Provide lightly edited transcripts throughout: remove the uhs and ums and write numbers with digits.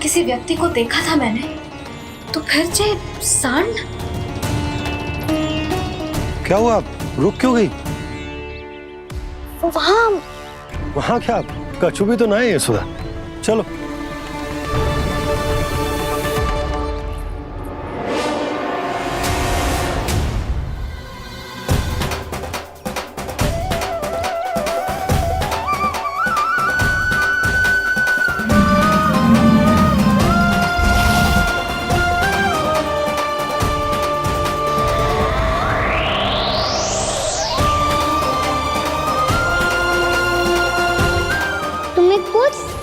किसी व्यक्ति को देखा था मैंने, तो फिर जे सांड। क्या हुआ, रुक क्यों गई? वहां क्या, कछु भी तो ना है यशोदा। चलो।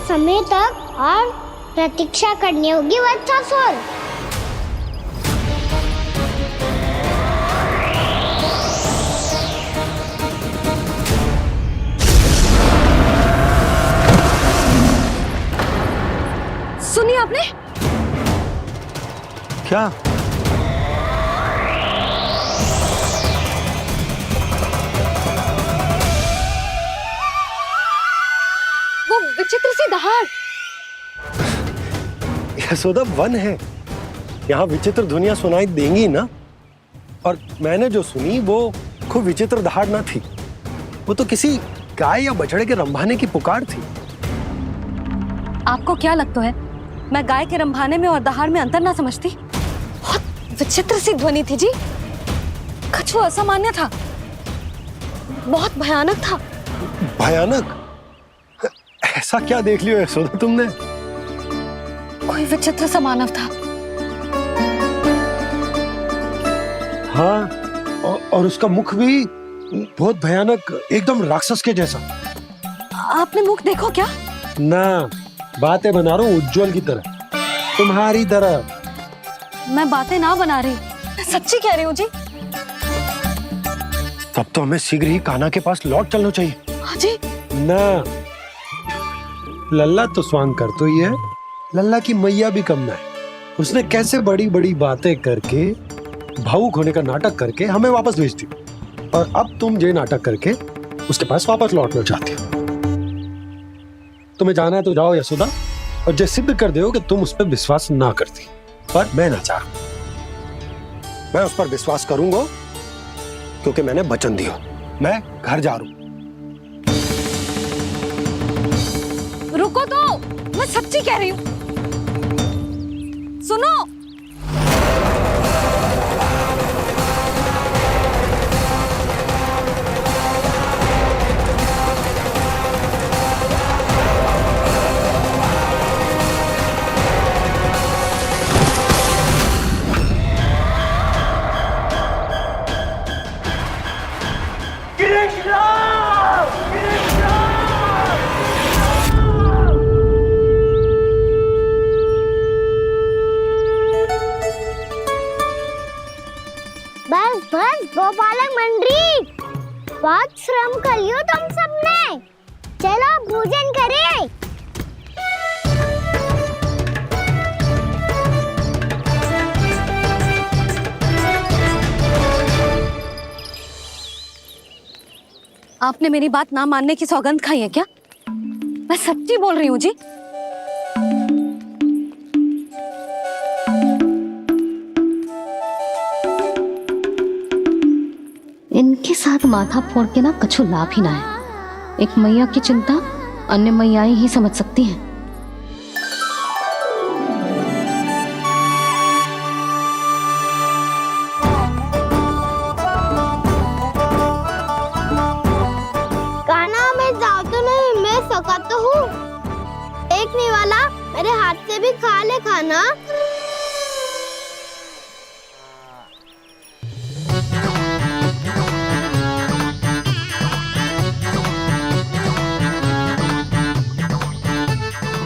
समय तक और प्रतीक्षा करनी होगी वत्सासुर। सुनिए आपने? क्या? विचित्र सी दहाड़। यशोदा, वन है, यहाँ विचित्र ध्वनियां सुनाई देंगी ना। और मैंने जो सुनी वो खूब विचित्र दहाड़ ना थी, वो तो किसी गाय या बछड़े के रंभाने की पुकार थी। आपको क्या लगता है मैं गाय के रंभाने में और दहाड़ में अंतर ना समझती? बहुत विचित्र सी ध्वनि थी जी, कुछ असामान्य था, बहुत भयानक था। भयानक? ऐसा क्या देख लियो यशोदा तुमने? कोई विचित्र सा मानव था। हाँ, और उसका मुख भी बहुत भयानक, एकदम राक्षस के जैसा। आपने मुख देखो क्या? ना, बातें बना रहा हूँ उज्जवल की तरह, तुम्हारी तरह। मैं बातें ना बना रही, मैं सच्ची कह रही हूँ जी। तब तो हमें शीघ्र ही कान्हा के पास लौट चलना चाहिए। हाँ जी। ना, लल्ला तो स्वांग कर तो ही है, लल्ला की मैया भी कम ना है। उसने कैसे बड़ी बड़ी बातें करके, भावुक होने का नाटक करके हमें वापस भेज दी, और अब तुम ये नाटक करके उसके पास वापस लौटना चाहती हो। तुम्हें जाना है तो जाओ यशोदा, और जो सिद्ध कर दो कि तुम उस पर विश्वास ना करती। पर मैं ना चाह, मैं उस पर विश्वास करूंगा क्योंकि मैंने वचन दिया। मैं घर जा रहा हूं। रुको तो, मैं सच्ची कह रही हूँ। सुनो। बस गोपालक मंडली, बहुत श्रम कर लियो तुम सबने। चलो भोजन करें। आपने मेरी बात ना मानने की सौगंध खाई है क्या? मैं सच्ची बोल रही हूँ जी। इनके साथ माथा फोड़ के ना कछु लाभ ही ना है। एक मैया की चिंता अन्य मैयाएं ही समझ सकती हैं। कान्हा, मैं जाऊँ तो नहीं, मैं सका तो हूँ। एक नहीं वाला मेरे हाथ से भी खा ले खाना।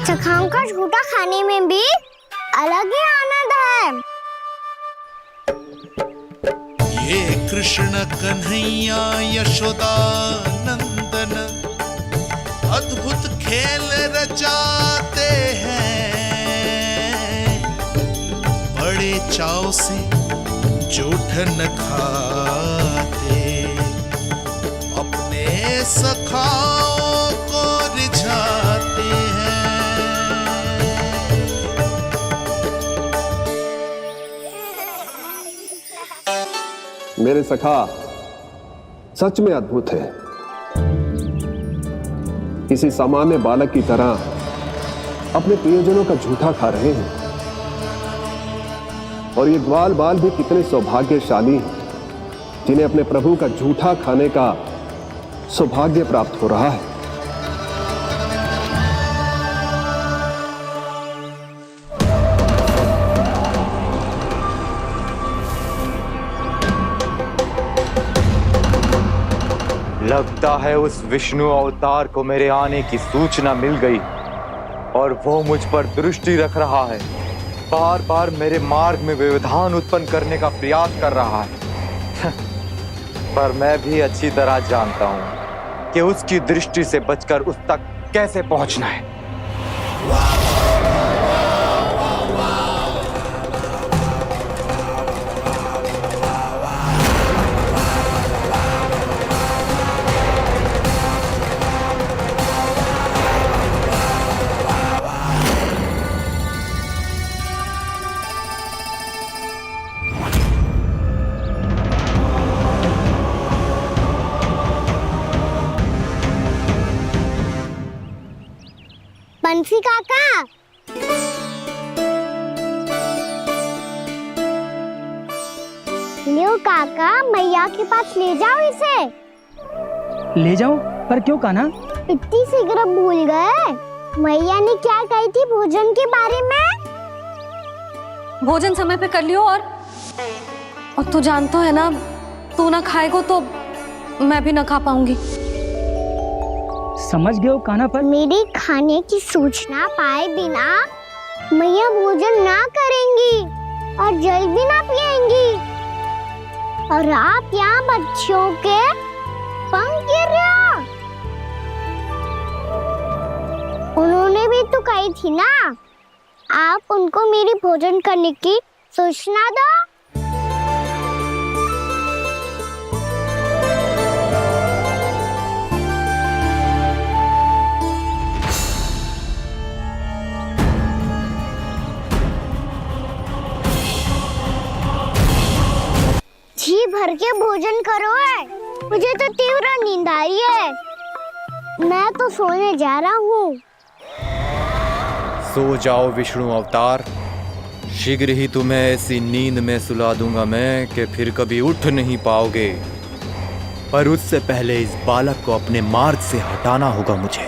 चखाओं का झूठा खाने में भी अलग ही आनंद है। ये कृष्ण कन्हैया यशोदा नंदन अद्भुत खेल रचाते हैं, बड़े चाव से जूठ न खाते, अपने सखाओं को रिझाते हैं। मेरे सखा सच में अद्भुत है। किसी सामान्य बालक की तरह अपने प्रियजनों का झूठा खा रहे हैं। और ये ग्वाल बाल भी कितने सौभाग्यशाली हैं जिन्हें अपने प्रभु का झूठा खाने का सौभाग्य प्राप्त हो रहा है। लगता है उस विष्णु अवतार को मेरे आने की सूचना मिल गई और वो मुझ पर दृष्टि रख रहा है। बार बार मेरे मार्ग में व्यवधान उत्पन्न करने का प्रयास कर रहा है। पर मैं भी अच्छी तरह जानता हूं कि उसकी दृष्टि से बचकर उस तक कैसे पहुंचना है। बंसी काका, लियो काका, मैया के पास ले जाओ इसे। ले जाओ? पर क्यों कान्हा? इतनी शीघ्र भूल गए? मैया ने क्या कही थी भोजन के बारे में? भोजन समय पे कर लियो। और तू जानता है ना, तू ना खाएगा तो मैं भी ना खा पाऊंगी। समझ गए हो कान्हा? पर मेरे खाने की सूचना पाए बिना मैया भोजन ना करेंगी और जल भी ना पिएंगी। और आप यहाँ बच्चों के पंख गिर रहे हो। उन्होंने भी तो कही थी ना, आप उनको मेरी भोजन करने की सूचना दो। जी भर के भोजन करो है, मुझे तो तीव्र नींद आई है। मैं तो सोने जा रहा हूँ। सो जाओ विष्णु अवतार, शीघ्र ही तुम्हें ऐसी नींद में सुला दूंगा मैं कि फिर कभी उठ नहीं पाओगे। पर उससे पहले इस बालक को अपने मार्ग से हटाना होगा मुझे।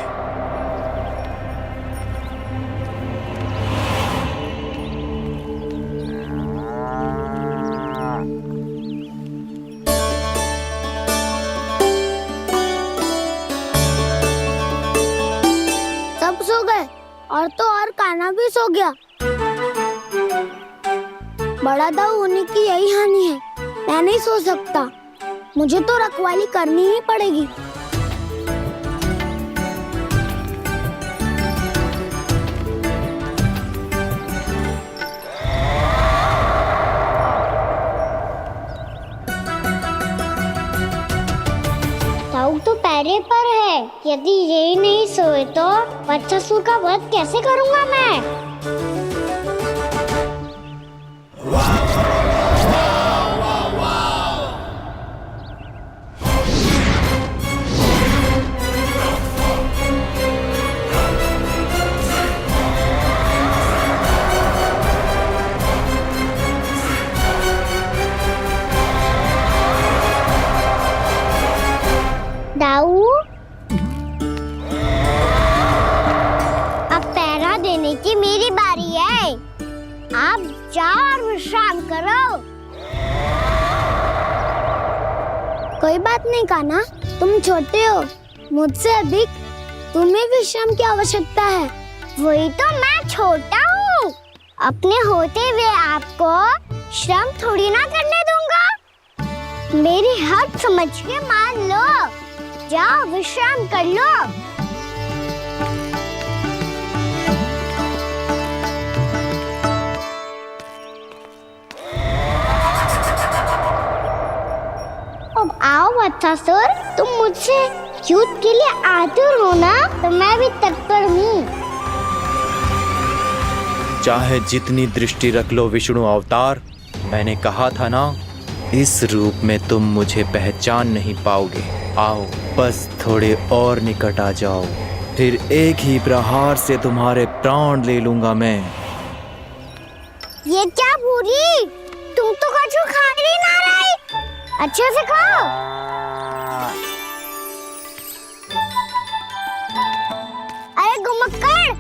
सो गए और तो और कान्हा भी सो गया। बड़ा दाऊ होने की यही हानि है, मैं नहीं सो सकता। मुझे तो रखवाली करनी ही पड़ेगी। दाऊ तो पैरे पर है। यदि यही नहीं सोए तो बच्चासुर का वध कैसे करूंगा मैं? दाऊ, अब पहरा देने की मेरी बारी है। आप जाओ और विश्राम करो। कोई बात नहीं कान्हा, तुम छोटे हो, मुझसे अधिक तुम्हें विश्राम की आवश्यकता है। वही तो मैं छोटा हूँ, अपने होते हुए आपको श्रम थोड़ी ना करने दूंगा। मेरी हद समझ के मान लो। जाओ विश्राम कर लो। अब आओ बच्चासुर, तुम मुझसे युद्ध के लिए आतुर हो ना, तो मैं भी तत्पर हूँ। चाहे जितनी दृष्टि रख लो विष्णु अवतार, मैंने कहा था ना इस रूप में तुम मुझे पहचान नहीं पाओगे। आओ, बस थोड़े और निकट आ जाओ, फिर एक ही प्रहार से तुम्हारे प्राण ले लूंगा मैं। ये क्या भूरी, तुम तो कछु खा ही ना रही, अच्छे से खाओ। अरे घुमक्कड़,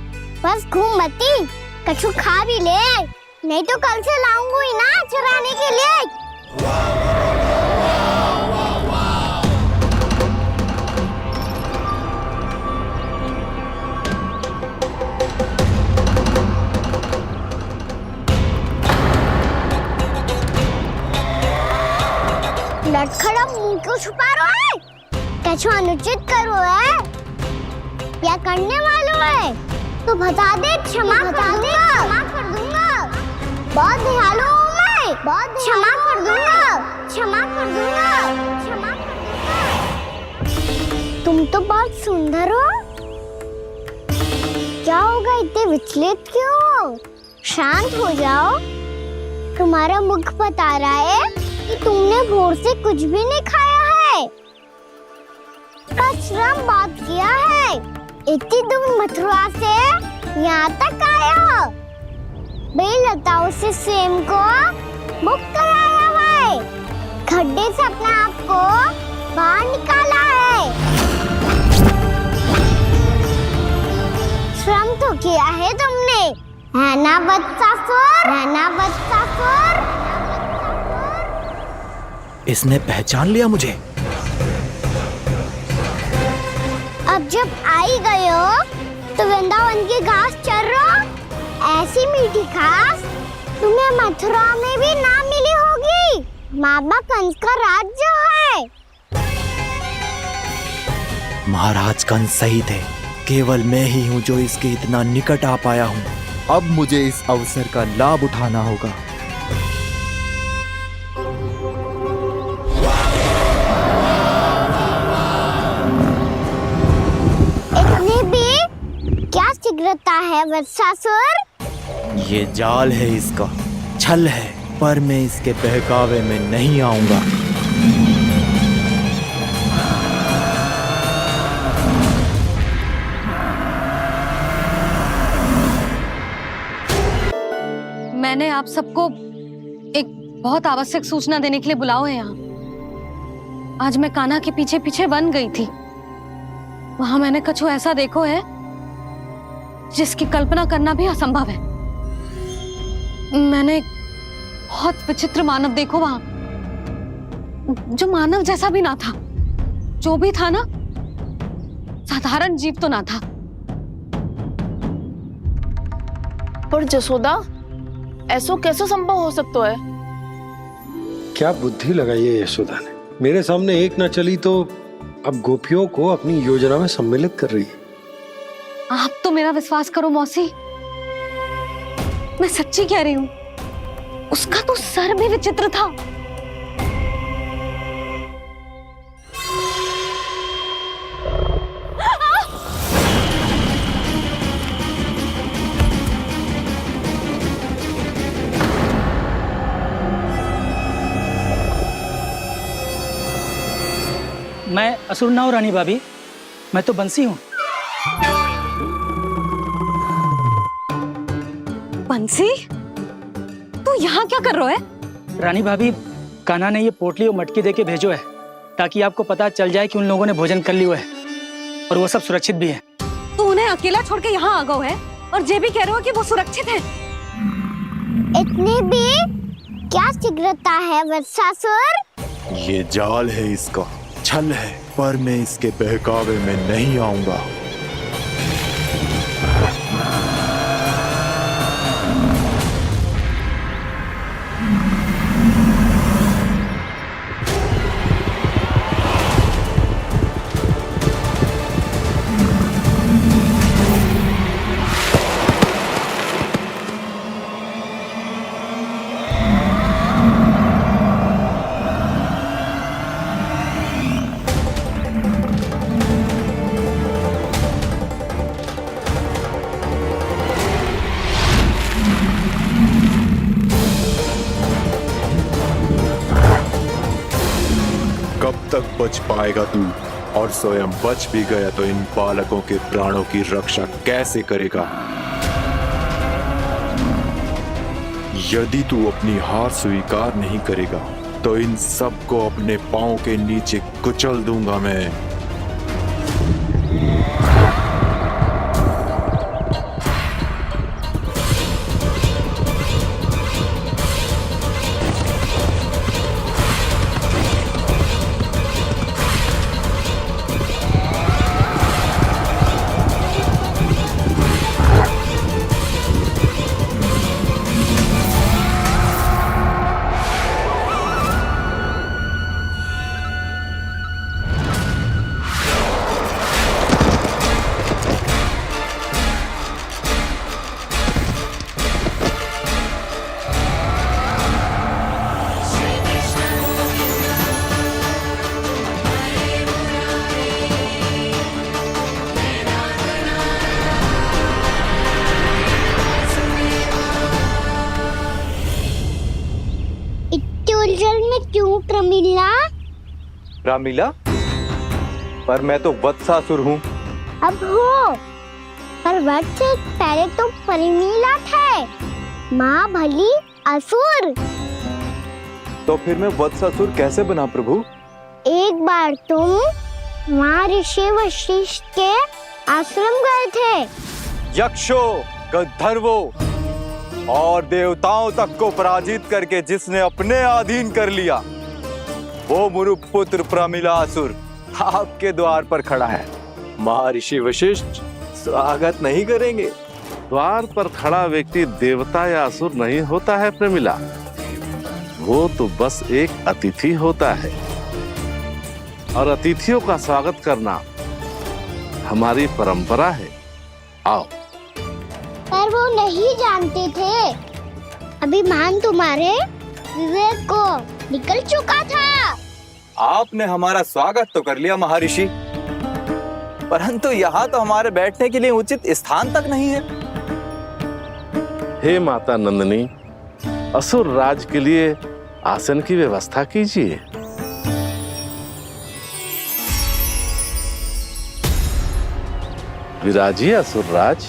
बस घूम मती, कछु खा भी ले, नहीं तो कल से लाऊंगी ना चुराने के लिए। लटखड़ा मुंह क्यों छुपा रहा है? कछु अनुचित करो है या करने वालों है तो बता दे, क्षमा कर दूंगा। बहुत दयालु हूँ मैं, बहुत क्षमा कर दूंगा। तुम तो बहुत सुंदर हो, क्या होगा, इतने विचलित क्यों हो? शांत हो जाओ, तुम्हारा मुख बता रहा है कि तुमने भोर से कुछ भी नहीं खाया है, श्रम बात किया है, इतनी दूर मथुरा से यहाँ तक आया हो, बेलताओं से स्वयं को मुक्त कराया हुआ है, खड्डे से अपने आप को बाहर निकाला है, श्रम तो किया है तुमने, है ना वत्सासुर? इसने पहचान लिया मुझे। अब जब आई गए हो तो वृंदावन की घास चर रहो, ऐसी मीठी घास तुम्हें मथुरा में भी ना मिली होगी। मामा कंस का राज जो है। महाराज कंस सही थे, केवल मैं ही हूँ जो इसके इतना निकट आ पाया हूँ। अब मुझे इस अवसर का लाभ उठाना होगा। इतने भी क्या शीघ्रता है वत्सासुर? ये जाल है इसका, छल है, पर मैं इसके बहकावे में नहीं आऊंगा। मैंने आप सबको एक बहुत आवश्यक सूचना देने के लिए बुलाओ है यहाँ। आज मैं कान्हा के पीछे पीछे वन गई थी, वहां मैंने कछु ऐसा देखो है जिसकी कल्पना करना भी असंभव है। मैंने बहुत विचित्र मानव देखो वहां, जो मानव जैसा भी ना था, जो भी था ना साधारण जीव तो ना था। पर जसोदा, ऐसो कैसे संभव हो सकता है? क्या बुद्धि लगाई है यशोदा ने, मेरे सामने एक ना चली तो अब गोपियों को अपनी योजना में सम्मिलित कर रही है। आप तो मेरा विश्वास करो मौसी, मैं सच्ची कह रही हूँ, उसका तो सर भी विचित्र था। मैं असुर ना हूँ रानी भाभी, मैं तो बंसी हूँ। बंसी, तू यहाँ क्या कर रहा है? रानी भाभी, कान्हा ने ये पोटली और मटकी देके भेजो है ताकि आपको पता चल जाए कि उन लोगों ने भोजन कर लिया है और वो सब सुरक्षित भी है। तू उन्हें अकेला छोड़ के यहाँ आ गए है और ये भी कह रहे हो कि वो सुरक्षित है। इतनी भी क्या शीघ्रता है वत्सासुर? ये जाल है इसका, छल है, पर मैं इसके बहकावे में नहीं आऊंगा। कब तक बच पाएगा तू? और स्वयं बच भी गया तो इन बालकों के प्राणों की रक्षा कैसे करेगा? यदि तू अपनी हार स्वीकार नहीं करेगा तो इन सबको अपने पांव के नीचे कुचल दूंगा मैं। उलझन में क्यों प्रमिला? रामीला, पर मैं तो वत्सासुर हूँ। अब हो, पर वत्स से पहले तो प्रमिला थे, माँ भली असुर। तो फिर मैं वत्सासुर कैसे बना प्रभु? एक बार तुम माँ ऋषि वशिष्ठ के आश्रम गए थे। यक्षो, गंधर्वो और देवताओं तक को पराजित करके जिसने अपने अधीन कर लिया, वो मुरुपुत्र प्रमिलासुर आपके द्वार पर खड़ा है। महर्षि वशिष्ठ स्वागत नहीं करेंगे? द्वार पर खड़ा व्यक्ति देवता या असुर नहीं होता है प्रमिला, वो तो बस एक अतिथि होता है और अतिथियों का स्वागत करना हमारी परंपरा है। आओ। पर वो नहीं जानते थे, अभिमान तुम्हारे विवेक को निकल चुका था। आपने हमारा स्वागत तो कर लिया महर्षि, परंतु यहाँ तो हमारे बैठने के लिए उचित स्थान तक नहीं है। हे माता नंदिनी, असुर राज के लिए आसन की व्यवस्था कीजिए। विराजिए असुर राज।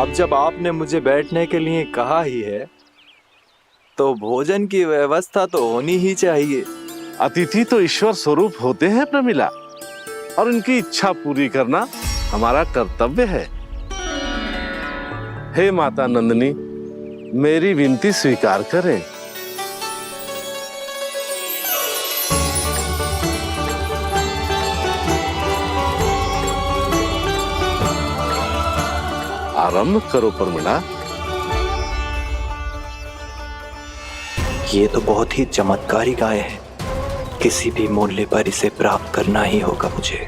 अब जब आपने मुझे बैठने के लिए कहा ही है, तो भोजन की व्यवस्था तो होनी ही चाहिए। अतिथि तो ईश्वर स्वरूप होते हैं प्रमिला, और उनकी इच्छा पूरी करना हमारा कर्तव्य है। हे माता नंदिनी, मेरी विनती स्वीकार करें। आरंभ करो प्रमिला। ये तो बहुत ही चमत्कारी गाय है, किसी भी मूल्य पर इसे प्राप्त करना ही होगा मुझे।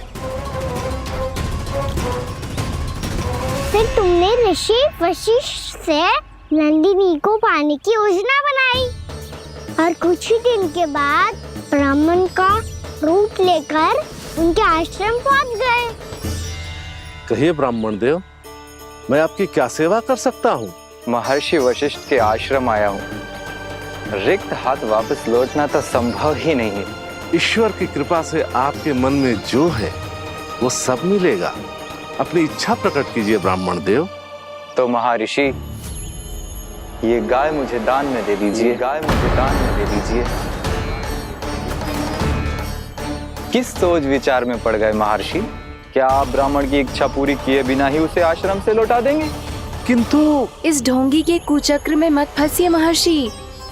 फिर तुमने ऋषि वशिष्ठ से नंदिनी को पाने की योजना बनाई और कुछ ही दिन के बाद ब्राह्मण का रूप लेकर उनके आश्रम पहुंच गए। कहिए ब्राह्मण देव, मैं आपकी क्या सेवा कर सकता हूँ? महर्षि वशिष्ठ के आश्रम आया हूँ। रिक्त हाथ वापस लौटना तो संभव ही नहीं है। ईश्वर की कृपा से आपके मन में जो है वो सब मिलेगा। अपनी इच्छा प्रकट कीजिए ब्राह्मण देव। तो महर्षि, ये गाय मुझे दान में दे दीजिए। गाय मुझे दान में दे दीजिए। किस सोच विचार में पड़ गए महर्षि? क्या आप ब्राह्मण की इच्छा पूरी किए बिना ही उसे आश्रम से लौटा देंगे? किंतु इस ढोंगी के कुचक्र में मत फंसिए महर्षि।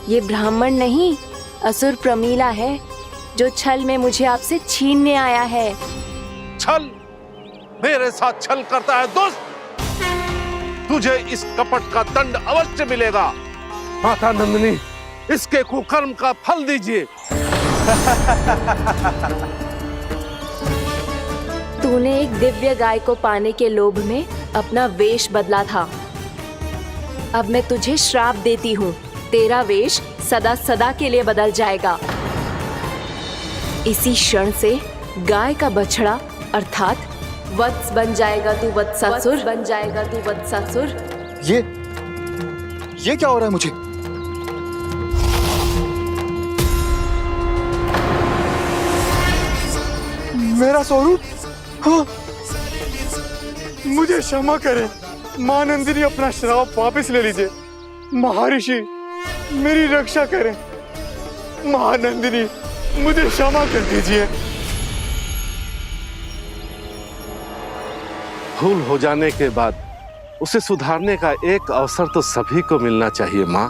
ये ब्राह्मण नहीं, असुर प्रमिला है, जो छल में मुझे आपसे छीनने आया है। छल? मेरे साथ छल करता है दुष्ट? तुझे इस कपट का दंड अवश्य मिलेगा। माता नंदिनी, इसके कुकर्म का फल दीजिए। तूने एक दिव्य गाय को पाने के लोभ में अपना वेश बदला था। अब मैं तुझे श्राप देती हूँ, तेरा वेश सदा सदा के लिए बदल जाएगा। इसी क्षण से गाय का बछड़ा अर्थात वत्स बन जाएगा तू वत्सासुर, बन जाएगा तू वत्सासुर। ये क्या हो रहा है मुझे? मेरा स्वरूप, हाँ। मुझे क्षमा करें मां नंदिनी, अपना श्राप वापस ले लीजिए। महर्षि मेरी रक्षा करें। महानंदिनी मुझे क्षमा कर दीजिए। भूल हो जाने के बाद उसे सुधारने का एक अवसर तो सभी को मिलना चाहिए माँ।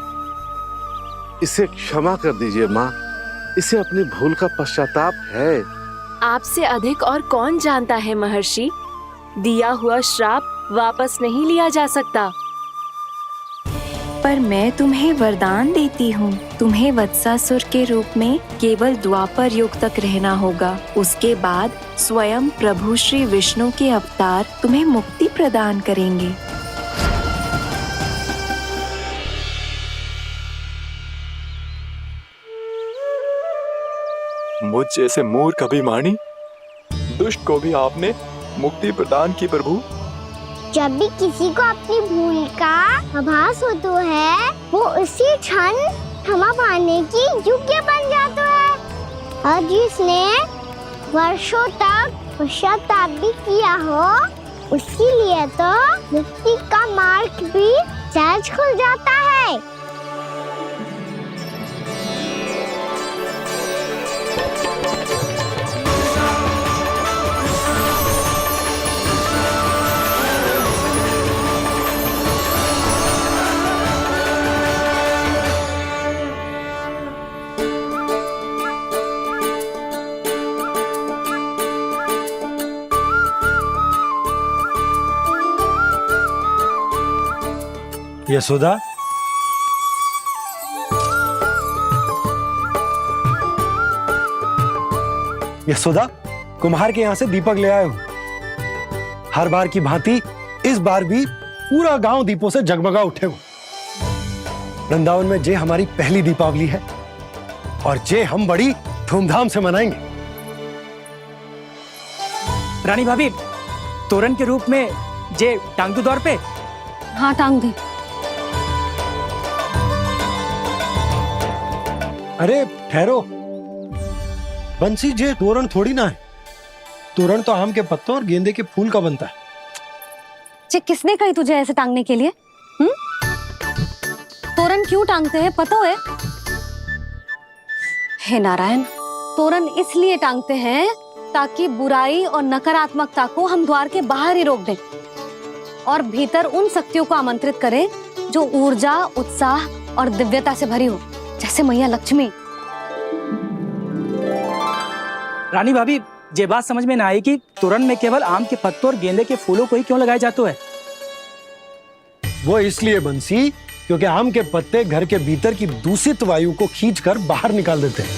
इसे क्षमा कर दीजिए माँ, इसे अपनी भूल का पश्चाताप है। आपसे अधिक और कौन जानता है महर्षि, दिया हुआ श्राप वापस नहीं लिया जा सकता। पर मैं तुम्हें वरदान देती हूँ, तुम्हें वत्सासुर के रूप में केवल द्वापर युग तक रहना होगा। उसके बाद स्वयं प्रभु श्री विष्णु के अवतार तुम्हें मुक्ति प्रदान करेंगे। मुझ जैसे मूर्ख अभिमानी दुष्ट को भी आपने मुक्ति प्रदान की प्रभु। जब भी किसी को अपनी भूल का आभास होता है, वो उसी क्षण क्षमा पाने की योग्य बन जाता है। और जिसने वर्षों तक पश्चाताप भी किया हो, उसके लिए तो मुक्ति का मार्ग भी सहज खुल जाता है। यशोदा, यशोदा, कुम्हार के यहाँ से दीपक ले आए हूं। हर बार की भांति इस बार भी पूरा गांव दीपों से जगमगा उठे हो। वृंदावन में जे हमारी पहली दीपावली है और जे हम बड़ी धूमधाम से मनाएंगे। रानी भाभी, तोरण के रूप में जे टांग दो दौर पे। हाँ, टांग दी। अरे ठहरो, बंसी, जे तोरण थोड़ी ना है। तोरण तो आम के पत्तों और गेंदे के फूल का बनता है। जे किसने कही तुझे ऐसे टांगने के लिए? तोरण क्यों टांगते हैं पता है? हे नारायण, तोरण इसलिए टांगते हैं ताकि बुराई और नकारात्मकता को हम द्वार के बाहर ही रोक दें और भीतर उन शक्तियों को आमंत्रित करें जो ऊर्जा, उत्साह और दिव्यता से भरी हो, जैसे मैया लक्ष्मी। रानी भाभी, ये बात समझ में ना आई कि तोरण में केवल आम के पत्तों और गेंदे के फूलों को ही क्यों लगाया जाता है? वो इसलिए बंसी, क्योंकि आम के पत्ते घर के भीतर की दूषित वायु को खींचकर बाहर निकाल देते हैं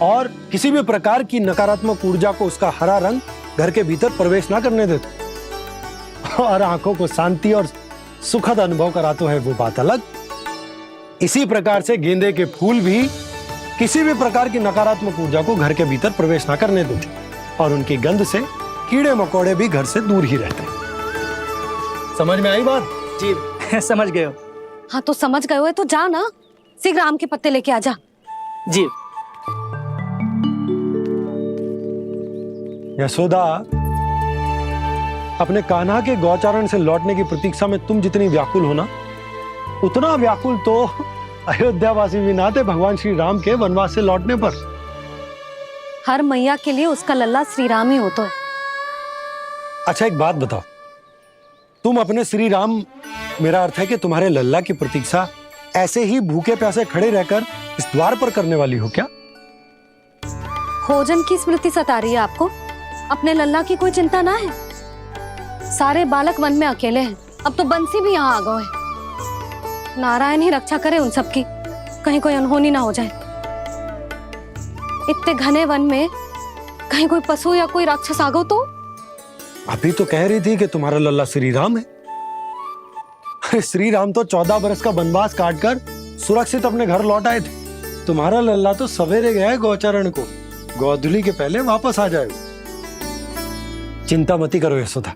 और किसी भी प्रकार की नकारात्मक ऊर्जा को उसका हरा रंग घर के भीतर प्रवेश ना करने देते और आंखों को शांति और सुखद अनुभव कराता है, वो बात अलग। इसी प्रकार से गेंदे के फूल भी किसी भी प्रकार की नकारात्मक ऊर्जा को घर के भीतर प्रवेश ना करने देते और उनकी गंध से कीड़े मकोड़े भी घर से दूर ही रहते हैं। समझ में आई बात? जी समझ गए हो। हाँ, तो समझ गए हो तो जा ना, शीघ्र आम के पत्ते लेके आ जा। जी। यशोदा, अपने कान्हा के गौचारण से लौटने की प्रतीक्षा में तुम जितनी व्याकुल हो ना, उतना व्याकुल तो अयोध्यावासी भी ना थे भगवान श्री राम के वनवास से लौटने पर। हर मैया के लिए उसका लल्ला श्री राम ही होता है। अच्छा, एक बात बताओ, तुम अपने श्री राम, मेरा अर्थ है कि तुम्हारे लल्ला की प्रतीक्षा ऐसे ही भूखे प्यासे खड़े रहकर इस द्वार पर करने वाली हो क्या? भोजन की स्मृति सता रही है आपको? अपने लल्ला की कोई चिंता ना है। सारे बालक वन में अकेले हैं, अब तो बंसी भी यहाँ आ गए हैं। नारायण ही रक्षा करे उन सबकी, कहीं कोई अनहोनी ना हो जाए। इतने घने वन में कहीं कोई पशु या कोई राक्षस आ गो तो? अभी तो कह रही थी कि तुम्हारा लल्ला श्री राम है। श्री राम तो 14 बरस का वनवास काटकर सुरक्षित अपने घर लौट आए थे। तुम्हारा लल्ला तो सवेरे गया है गौचरण को, गोधूली के पहले वापस आ जाएगा। चिंता मती करो यशोदा,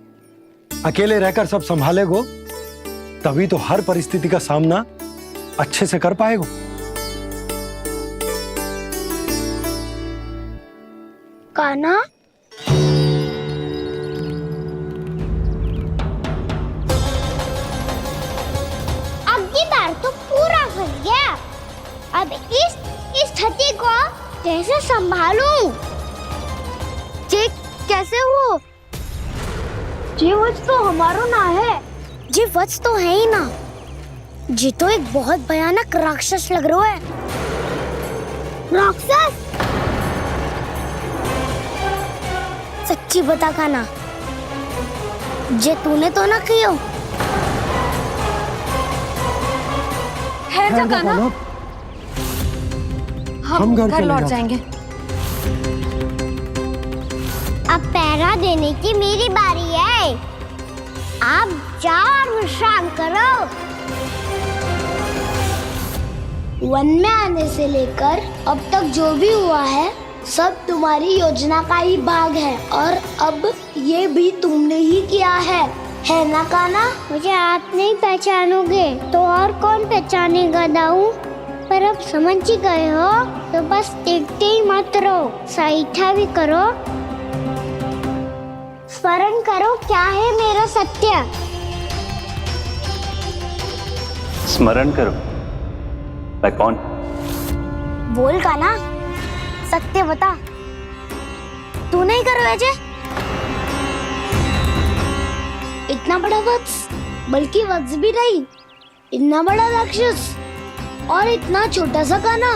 अकेले रहकर सब संभालेगो तभी तो हर परिस्थिति का सामना अच्छे से कर पाएगो। कान्हा, अब की बार तो पूरा फंस गया। अब इस स्थिति को कैसे संभालूं? जी कैसे हो? जी वच तो हमारो ना है। जी वच तो है ही ना। जी तो एक बहुत भयानक राक्षस लग रहा है। राक्षस? सच्ची बता कान्हा, जे तूने तो ना कियो? है जा कान्हा, हम घर लौट जाएंगे। अब पहरा देने की मेरी बारी है। आप जाओ और विश्राम करो। वन में आने से लेकर अब तक जो भी हुआ है सब तुम्हारी योजना का ही भाग है, और अब ये भी तुमने ही किया है ना कान्हा? मुझे आप नहीं पहचानोगे तो और कौन पहचानेगा दाऊ? पर अब समझ ही गए हो तो बस देखते ही मत रहो, सईठा भी करो। स्मरण करो क्या है मेरा सत्य। स्मरण करो? मैं कौन? बोल कान्हा, सत्य बता। तू नहीं करो अजय? इतना बड़ा वत्स, बल्कि वत्स भी नहीं, इतना बड़ा राक्षस और इतना छोटा सा कान्हा।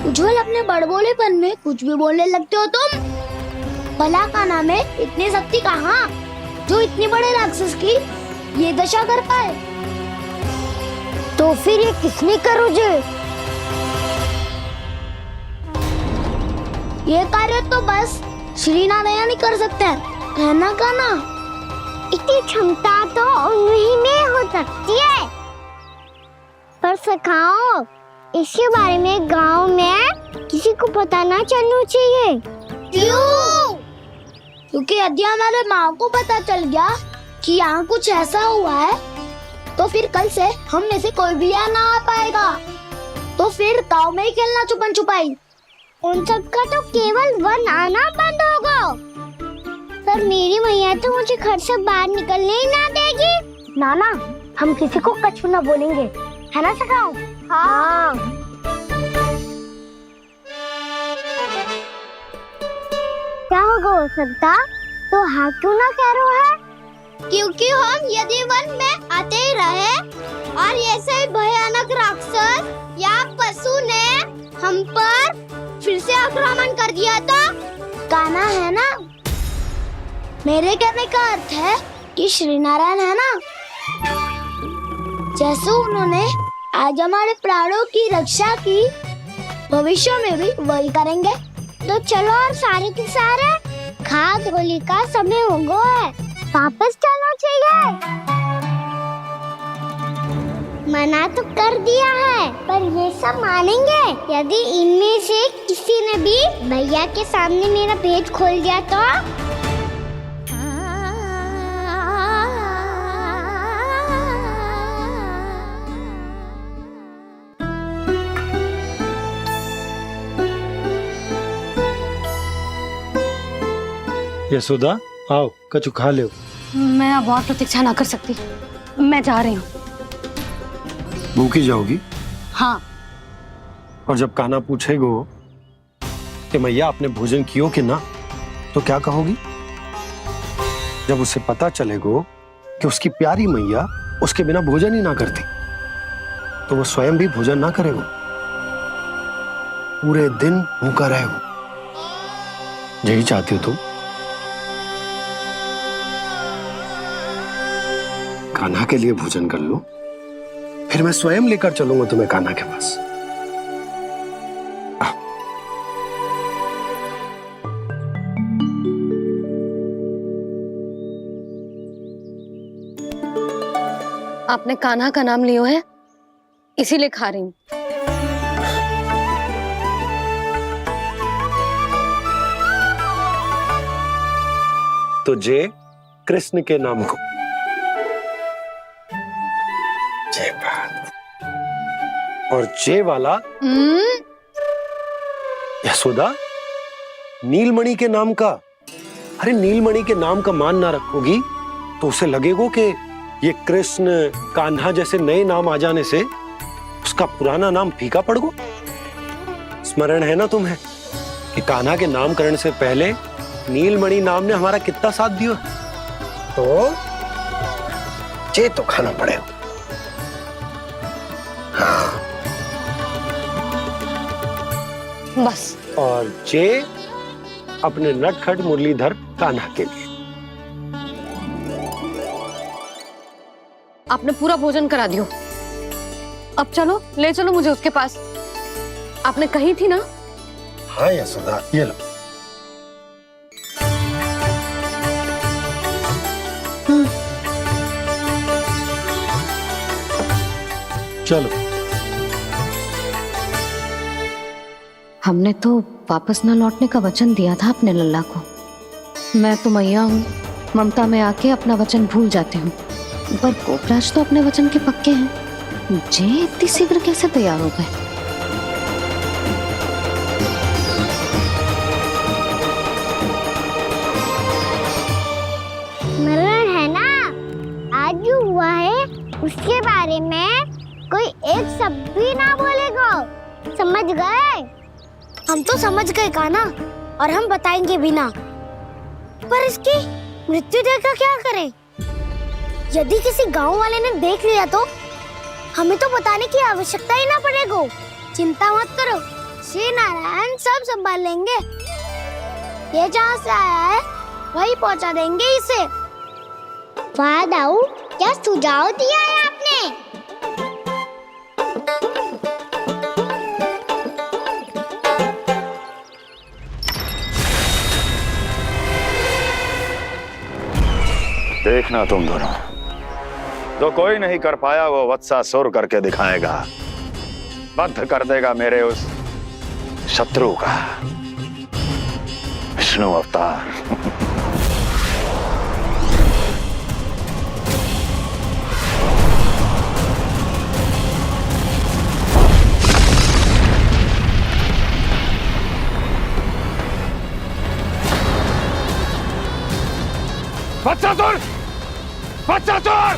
उज्जवल अपने बड़बोलेपन में कुछ भी बोलने लगते हो तुम। भला कान्हा में इतनी शक्ति कहाँ जो इतने बड़े राक्षस की ये दशा कर पाए? तो फिर ये किसने करो जे? ये कार्य तो बस श्री नारायण ही कर सकते हैं, है ना कान्हा? इतनी क्षमता तो उन्हीं में हो सकती है, पर सिखाओ इसके बारे में गांव में किसी को पता ना चलना चाहिए। क्यों? क्योंकि यदि हमारे माँ को पता चल गया कि यहाँ कुछ ऐसा हुआ है तो फिर कल से हम में से कोई भी यहाँ ना आ पाएगा। तो फिर गांव में ही खेलना छुपन छुपाई। उन सब का तो केवल वन आना बंद होगा। पर मेरी मैया तो मुझे घर से बाहर निकलने ही ना देगी। नाना, हम किसी को कछु ना बोलेंगे, है ना सखाओ? हाँ। क्या होगा हो सकता? तो हाँ क्यों ना कह रहा है? क्योंकि हम यदि वन में आते ही रहे और ऐसे भयानक राक्षस या पशु ने हम पर फिर से आक्रमण कर दिया तो कान्हा, है ना? मेरे कहने का अर्थ है कि श्री नारायण है ना, जैसे उन्होंने आज हमारे प्राणों की रक्षा की, भविष्य में भी वही करेंगे। तो चलो और सारे के सारे खाद होली का समय हो गया है, वापस चलना चाहिए। मना तो कर दिया है, पर ये सब मानेंगे यदि इनमें से किसी ने भी भैया के सामने मेरा पेट खोल दिया तो? यशोदा, आओ कछु खा लो। मैं अब और प्रतीक्षा ना कर सकती, मैं जा रही हूँ। भूखी जाओगी? हाँ। और जब कान्हा पूछेगो कि मैया आपने भोजन कियो कि ना, तो क्या कहोगी? जब उसे पता चलेगो कि उसकी प्यारी मैया उसके बिना भोजन ही ना करती, तो वो स्वयं भी भोजन ना करेगो, पूरे दिन भूखा रहेगो। यही चाहती हो तुम? कान्हा के लिए भोजन कर लो, फिर मैं स्वयं लेकर चलूंगा तुम्हें कान्हा के पास। आपने कान्हा का नाम लियो है, इसीलिए खा रही हूँ। तो जे कृष्ण के नाम को। जे बात। और जे वाला यशोदा नीलमणि के नाम का। अरे नीलमणि के नाम का मान ना रखोगी तो उसे लगेगा कि ये कृष्ण कान्हा जैसे नए नाम आ जाने से उसका पुराना नाम फीका पड़ गो। स्मरण है ना तुम्हें कि कान्हा के नामकरण से पहले नीलमणि नाम ने हमारा कितना साथ दिया। तो जे तो खाना पड़ेगा। हाँ। बस। और जे अपने नटखट मुरलीधर कान्हा के लिए। आपने पूरा भोजन करा दियो। अब चलो, ले चलो मुझे उसके पास। आपने कही थी ना। हाँ यशोदा, ये लो। चलो। हमने तो वापस न लौटने का वचन दिया था अपने लल्ला को। मैं तो मैया हूँ, ममता में आके अपना वचन भूल जाती हूँ, पर गोपराज तो अपने वचन के पक्के हैं। जे इतनी शीघ्र कैसे तैयार हो गए? मरण है ना, आज जो हुआ है उसके बारे में कोई एक शब्द भी ना बोलेगा। समझ गए? हम तो समझ गए कान्हा, और हम बताएंगे भी ना। पर इसकी मृत्यु देखकर क्या करें? यदि किसी गांव वाले ने देख लिया तो हमें तो बताने की आवश्यकता ही ना पड़ेगा। चिंता मत करो, श्री नारायण सब संभाल लेंगे। ये जहाँ से आया है वही पहुँचा देंगे इसे। वाह दाऊ, क्या सुझाव दिया है आपने। देखना तुम दोनों, जो कोई नहीं कर पाया वो वत्सासुर करके दिखाएगा। बद्ध कर देगा मेरे उस शत्रु का विष्णु अवतार। वत्सासुर! वत्सासुर!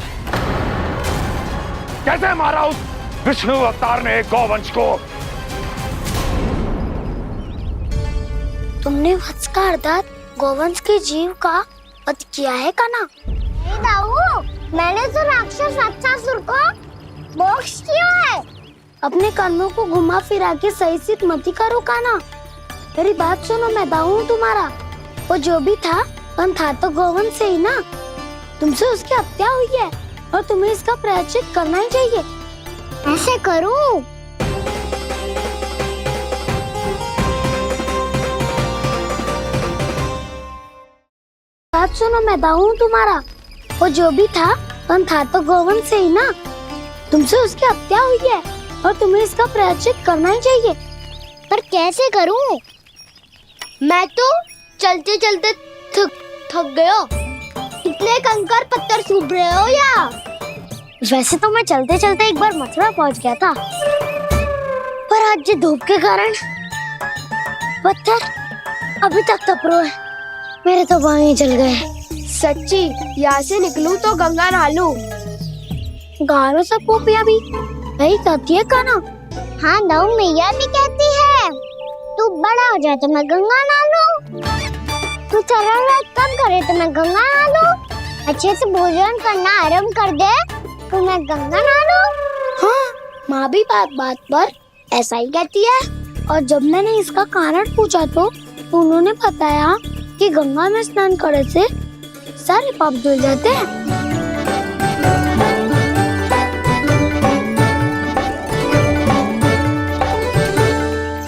कैसे मारा उस विष्णु अवतार ने गौवंश को? तुमने वत्स का अर्थात गौवंश के जीव का वध किया है कान्हा? नहीं दाऊ, मैंने तो राक्षस वत्सासुर को मोक्ष दिया है। अपने कर्मों को घुमा फिरा के सही सिद्ध मत करो कान्हा। मेरी बात सुनो, मैं दाऊ हूँ तुम्हारा। वो जो भी था तो गौवंश से ही ना। तुमसे उसकी हत्या हुई है और तुम्हें इसका प्रायश्चित करना ही चाहिए। ऐसे करूं? बात सुनो, मैं दाऊ हूँ तुम्हारा। वो जो भी था तो गौवंश से ही ना। तुमसे उसकी हत्या हुई है और तुम्हें इसका प्रायश्चित करना ही चाहिए। पर कैसे करूं? मैं तो चलते चलते थक गया। इतने कंकर पत्थर सूख रहे हो या? वैसे तो मैं चलते चलते एक बार मथुरा पहुंच गया था, पर आज ये धूप के कारण पत्थर अभी तक तप रहे हैं। मेरे तो बाएं जल गए। सच्ची, यहाँ से निकलूं तो गंगा नहा लूं। गारो सब पोपिया भी यही कहती है कान्हा। हाँ दाऊ, मैया भी कहती है तू बड़ा हो जाए तो मैं गंगा नहा लूं, तू चरण व्रत कम करे तो मैं गंगा नहा लूं, अच्छे से भोजन करना आरंभ कर दे तो मैं गंगा नहा लूं। हाँ, माँ भी बात बात पर ऐसा ही कहती है। और जब मैंने इसका कारण पूछा तो उन्होंने बताया कि गंगा में स्नान करने से सारे पाप धुल जाते हैं।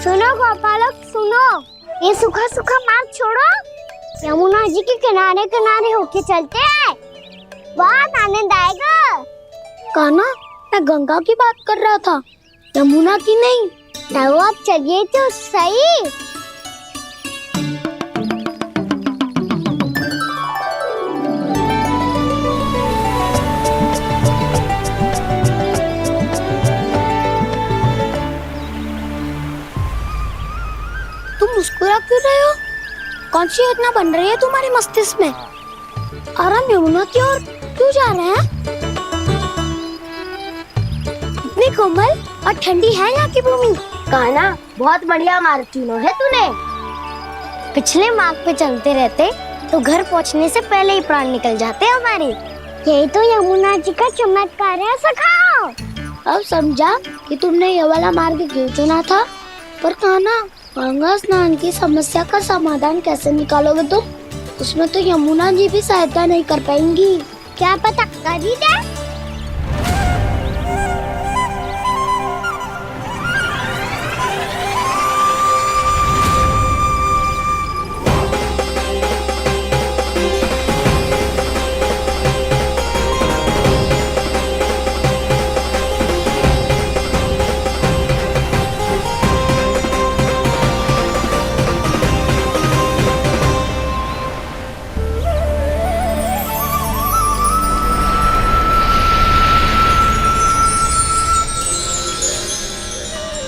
सुनो गोपालक, सुनो, ये सूखा सूखा मार्ग छोड़ो, यमुना जी के किनारे किनारे होके चलते हैं, बहुत आनंद आएगा। कान्हा, मैं गंगा की बात कर रहा था, यमुना की नहीं। तो आप चलिए तो सही। सी योजना बन रही है तुम्हारे मस्तिष्क में? और हम यमुना की ओर क्यों जा रहे हैं? इतनी कोमल और ठंडी है यहाँ की भूमि। कान्हा, बहुत बढ़िया मार्ग चुना है तूने। पिछले मार्ग पे चलते रहते तो घर पहुँचने से पहले ही प्राण निकल जाते हमारे। यही तो यमुना जी का चमत्कार है सखा। अब समझा कि तुमने ये वाला मार्ग क्यों चुना था। पर कान्हा, गंगा स्नान की समस्या का समाधान कैसे निकालोगे तुम? उसमें तो यमुना जी भी सहायता नहीं कर पाएंगी। क्या पता कर ही दे।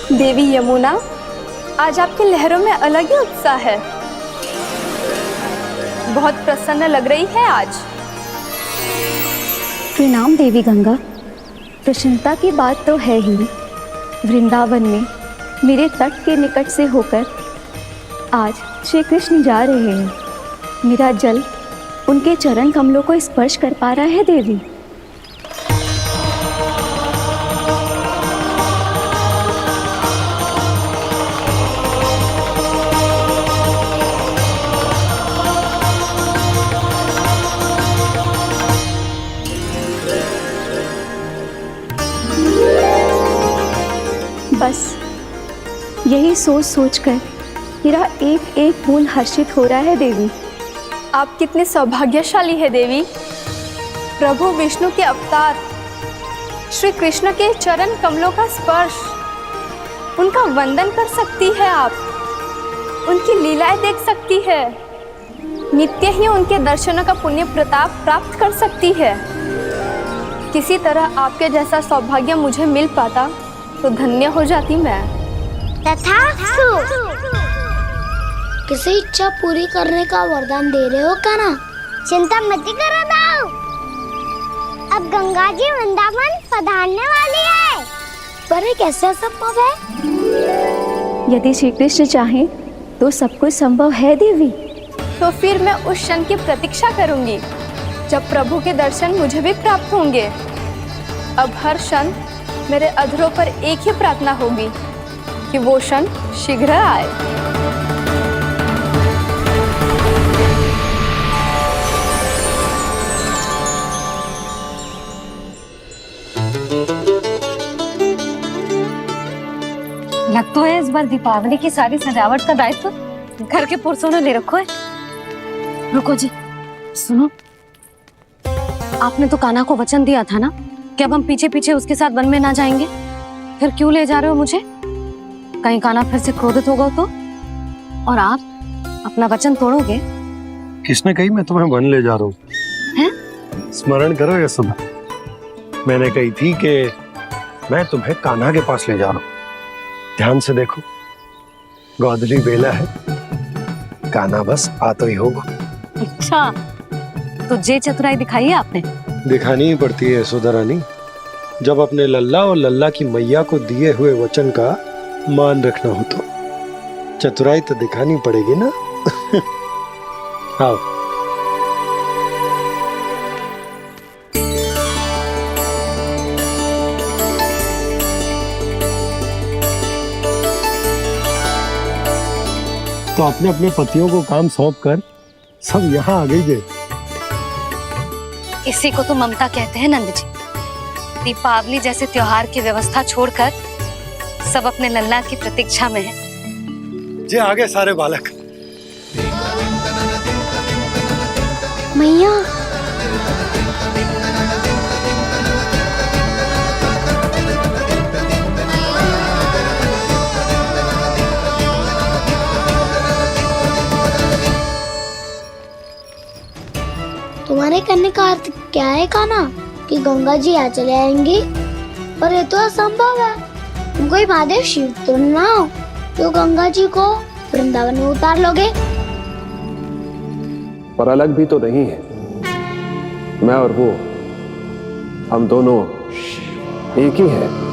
देवी यमुना, आज आपकी लहरों में अलग ही उत्साह है। बहुत प्रसन्न लग रही है आज। प्रणाम देवी गंगा। प्रसन्नता की बात तो है ही। वृंदावन में मेरे तट के निकट से होकर आज श्री कृष्ण जा रहे हैं। मेरा जल उनके चरण कमलों को स्पर्श कर पा रहा है देवी। बस यही सोच सोचकर मेरा एक एक फूल हर्षित हो रहा है देवी। आप कितने सौभाग्यशाली है देवी। प्रभु विष्णु के अवतार श्री कृष्ण के चरण कमलों का स्पर्श, उनका वंदन कर सकती है आप, उनकी लीलाएं देख सकती है, नित्य ही उनके दर्शनों का पुण्य प्रताप प्राप्त कर सकती है। किसी तरह आपके जैसा सौभाग्य मुझे मिल पाता तो धन्य हो जाती मैं। तथास्तु। किसी इच्छा पूरी करने का वरदान दे रहे हो कान्हा? चिंता मत करो दाऊ। अब गंगा जी वृंदावन पधारने वाली है। पर ये कैसे संभव है? यदि श्री कृष्ण चाहे तो सब कुछ संभव है देवी। तो फिर मैं उस क्षण की प्रतीक्षा करूंगी जब प्रभु के दर्शन मुझे भी प्राप्त होंगे। अब हर क्षण मेरे अधरों पर एक ही प्रार्थना होगी कि वो क्षण शीघ्र आए। लग तो है इस बार दीपावली की सारी सजावट का दायित्व घर के पुरुषों ने ले रखो है। रुको जी, सुनो, आपने तो कान्हा को वचन दिया था ना कि अब हम पीछे पीछे उसके साथ वन में ना जाएंगे। फिर क्यों ले जा रहे हो मुझे? कहीं कान्हा फिर से क्रोधित होगा तो? और आप अपना वचन तोड़ोगे? किसने कही मैं तुम्हें वन ले जा रहा हूँ? स्मरण करो ये सुबह मैंने कही थी कि मैं तुम्हें कान्हा के पास ले जा रहा हूँ। ध्यान से देखो, गोधली बेला है, कान्हा बस आ तो ही होगा। अच्छा, तो जे चतुराई दिखाई है आपने? दिखानी ही पड़ती है यशोदा रानी, जब अपने लल्ला और लल्ला की मैया को दिए हुए वचन का मान रखना हो तो चतुराई तो दिखानी पड़ेगी ना। आओ। तो अपने अपने पतियों को काम सौंप कर सब यहाँ आ गई है। इसी को तो ममता कहते हैं नंद जी। दीपावली जैसे त्योहार की व्यवस्था छोड़कर सब अपने लल्ला की प्रतीक्षा में हैं। जे आगे सारे बालक। मैया, तुम्हारे कहने का अर्थ क्या है कान्हा? कि गंगा जी यहाँ चले आएंगी? पर ये तो असंभव है। तुम कोई महादेव शिव तो ना हो जो गंगा जी को वृंदावन में उतार लोगे। पर अलग भी तो नहीं है। मैं और वो, हम दोनों एक ही हैं।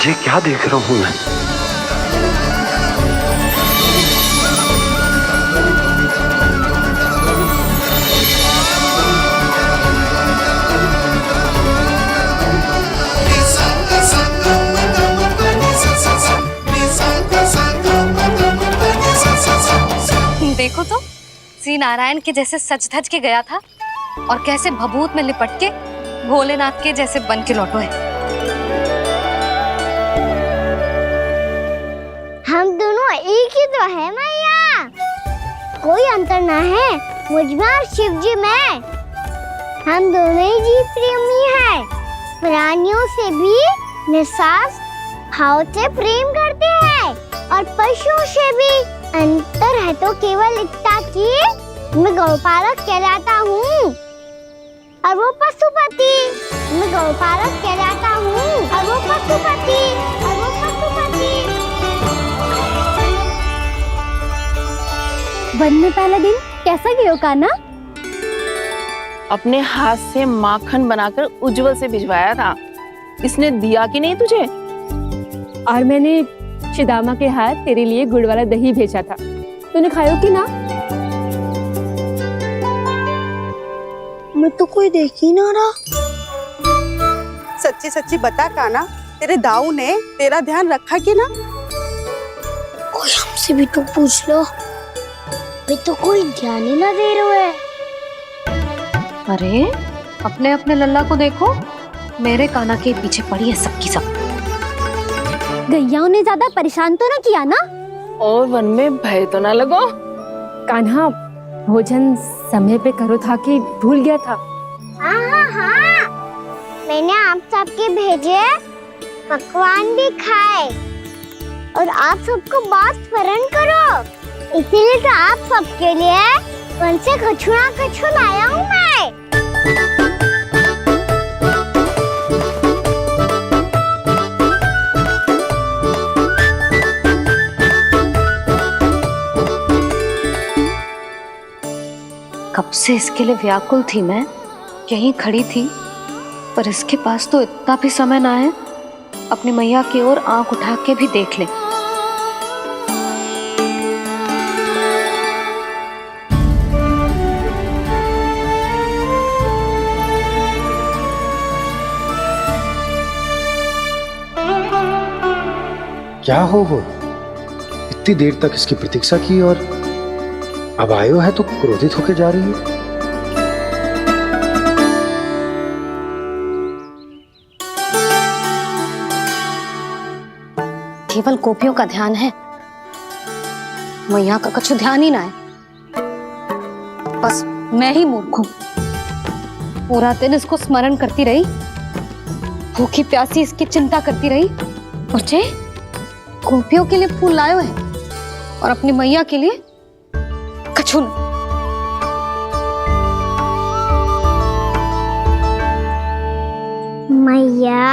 ये क्या देख रहा हूं मैं? देखो तो श्री नारायण के जैसे सज धज के गया था और कैसे भभूत में लिपट के भोलेनाथ के जैसे बन के लौटो है। हम दोनों एक ही तो है मैया, कोई अंतर ना है मुझ में और शिव जी में। हम दोनों ही जीव प्रेमी हैं, प्राणियों से भी निस्वार्थ भाव से प्रेम करते हैं और पशुओं से भी। अंतर है तो केवल इतना कि मैं गौपालक कहलाता हूँ और वो पशुपति। मैं गौपालक कहलाता हूँ और वो पशुपति। वन में पहला दिन कैसा गया कान्हा? अपने हाथ से माखन बनाकर उज्जवल से भिजवाया था। इसने दिया कि नहीं तुझे? और मैंने शिदामा के हाथ तेरे लिए गुड़ वाला दही भेजा था, तूने खाया कि ना? मैं तो कोई देख ही ना रहा। सच्ची सच्ची बता कान्हा, तेरे दाऊ ने तेरा ध्यान रखा कि ना? कोई हमसे भी तो पूछ लो, मैं तो कोई ध्यान ही ना दे रहा है। अरे अपने अपने लल्ला को देखो, मेरे कान्हा के पीछे पड़ी है सबकी सब। गैयाओं ने ज्यादा परेशान तो ना किया ना? और वन में भय तो ना लगो? कान्हा भोजन समय पे करो था कि भूल गया था? हाँ, मैंने आप सबके भेजे पकवान भी खाए और आप सबको बात स्मरण करो, इसीलिए तो आप सबके लिए वन से कछु ना कछु लाया हूँ मैं। कब से इसके लिए व्याकुल थी मैं, यहीं खड़ी थी, पर इसके पास तो इतना भी समय ना है अपनी मैया की ओर आंख उठा के भी देख ले। क्या हो इतनी देर तक इसकी प्रतीक्षा की और अब आयो है तो क्रोधित होके जा रही है। केवल गोपियों का ध्यान है, मैया का कछु ध्यान ही ना है। बस मैं ही मूर्ख हूं, पूरा दिन इसको स्मरण करती रही, भूखी प्यासी इसकी चिंता करती रही, और जे गोपियों के लिए फूल लायो है और अपनी मैया के लिए कछु न। मैया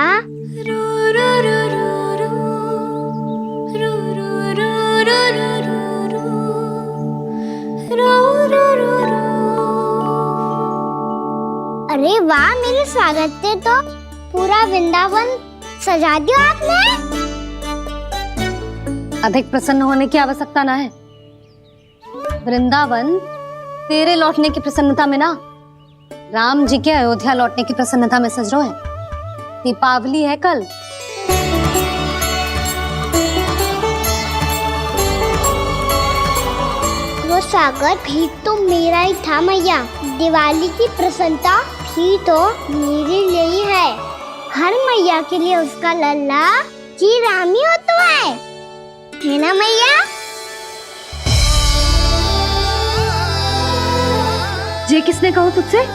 अरे वाह, मेरे स्वागत से तो पूरा वृंदावन सजा दिया आपने। अधिक प्रसन्न होने की आवश्यकता ना है। वृंदावन तेरे लौटने की प्रसन्नता में ना, राम जी के अयोध्या लौटने की प्रसन्नता में सज रहे हैं। दीपावली है कल। वो वो सागर भी तो मेरा ही था मैया। दिवाली की प्रसन्नता भी तो मेरे लिए ही है। हर मैया के लिए उसका लल्ला की रामी होता है ना मैया? ये किसने कहा तुझसे?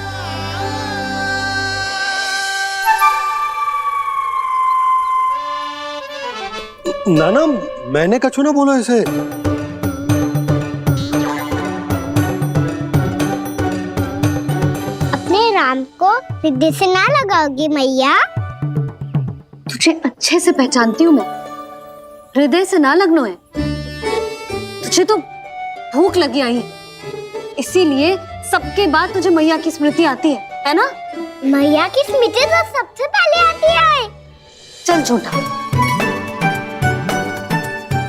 नाना, मैंने कछु ना बोला इसे। अपने राम को हृदय से ना लगाओगी मैया? तुझे अच्छे से पहचानती हूँ मैं, हृदय से ना लगनो है। तुझे तो भूख लगी आई है, इसीलिए सबके बाद तुझे मैया की स्मृति आती है ना? मैया की स्मृति तो सबसे पहले आती है। चल झूठा।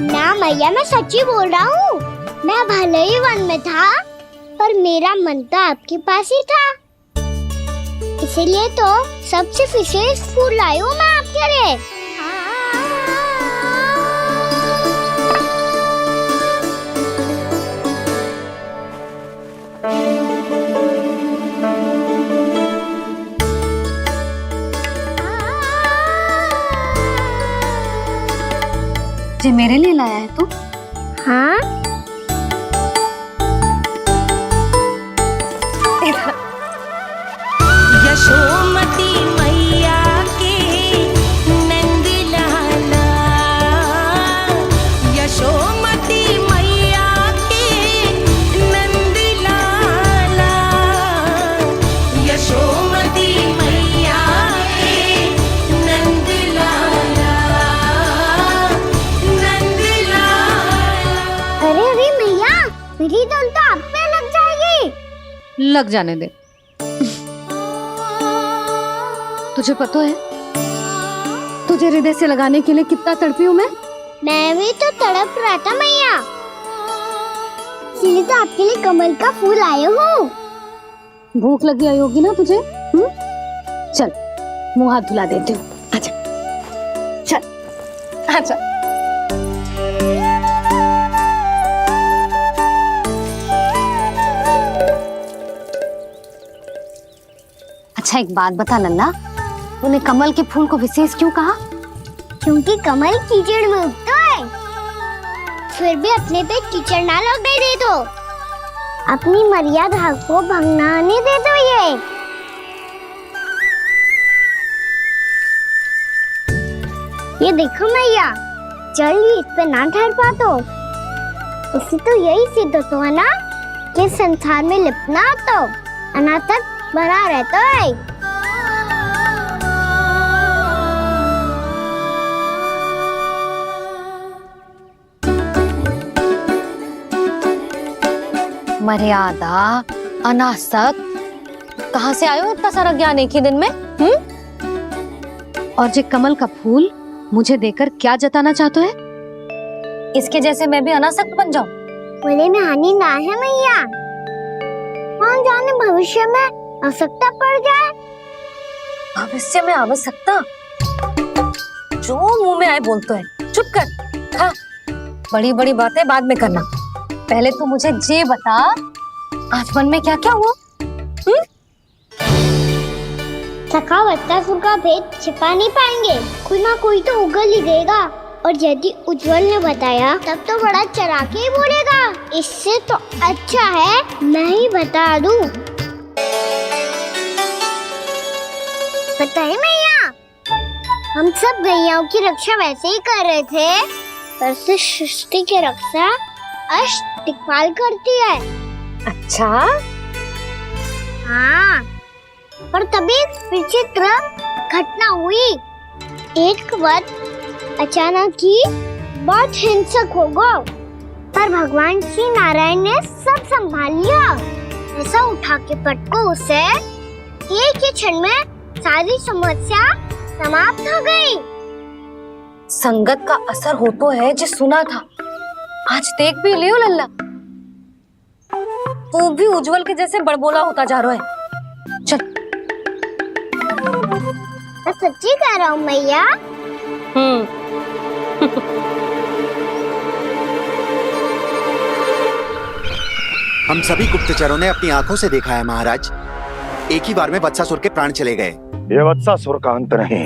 ना मैया, मैं सच्ची बोल रहा हूँ। मैं भले ही वन में था, पर मेरा मन तो आपके पास ही था। इसीलिए तो सबसे विशेष फूल लाई हूँ मैं आपके लिए। ये मेरे लिए लाया है तू? हाँ। यशोमती मैया के नंद लाला, यशोमती मैया के नंद लाला, यशोमती मैया के नंद लाला, नंद लाला। अरे अरे मैया, मेरी धुन तो आप पे लग जाएगी। लग जाने दे। तुझे पता है तुझे हृदय से लगाने के लिए कितना तड़पी हूँ मैं? मैं भी तो तड़प रहा था मैया, इसलिए तो आपके लिए कमल का फूल आया हूँ। भूख लगी आई होगी ना तुझे? चल मुंह हाथ धुला देती हूँ। आजा चल आजा। अच्छा एक बात बता लल्ला, तूने कमल के फूल को विशेष क्यों कहा? क्योंकि कमल कीचड़ में उगता है, फिर भी अपने पे कीचड़ ना लगने दे दो। अपनी मर्यादा को भंगना नहीं दे दो। ये देखो मैया, जल भी इस पे ना ठहर पा तो इससे तो यही सिद्ध होता है ना कि संसार में लिपना तो अनाथ तक बना रहता है। मर्यादा, अनासक्त, कहाँ से आयो इतना सारा ज्ञान एक ही दिन में? और ये कमल का फूल मुझे देकर क्या जताना चाहते है? इसके जैसे मैं भी अनासक्त बन जाऊं? बोले में हानि ना है मैया, कौन जाने भविष्य में आवश्यकता पड़ जाए। भविष्य में आवश्यकता? जो मुंह में आए बोलते हैं, चुप कर। हाँ, बड़ी बड़ी बातें बाद में करना, पहले तो मुझे ये बता आज मन में क्या क्या हुआ? सखावत्तासुर का भेद छिपा नहीं पाएंगे, कोई ना कोई तो उगल ही देगा। और यदि उज्जवल ने बताया तब तो बड़ा चढ़ा के ही बोलेगा। इससे तो अच्छा है मैं ही बता दूं। पता है मैया, हम सब गैयाओं की रक्षा वैसे ही कर रहे थे, पर से सृष्टि की रक्षा अष्ट दिक्पाल करती है। अच्छा? हाँ, पर तभी विचित्र घटना हुई। एक बार अचानक ही बहुत हिंसक हो गया, पर भगवान श्री नारायण ने सब संभाल लिया। ऐसा उठा के पटको उसे, एक ही क्षण में सारी समस्या समाप्त हो गई। संगत का असर हो तो है, जो सुना था आज देख भी लियो लल्ला, तू भी उज्जवल के जैसे बड़बोला होता जा रहा है। चल। मैं सच्ची कह रहा हूँ मैया। हम सभी गुप्तचरों ने अपनी आंखों से देखा है महाराज। एक ही बार में वत्सासुर के प्राण चले गए। ये वत्सासुर का अंत नहीं,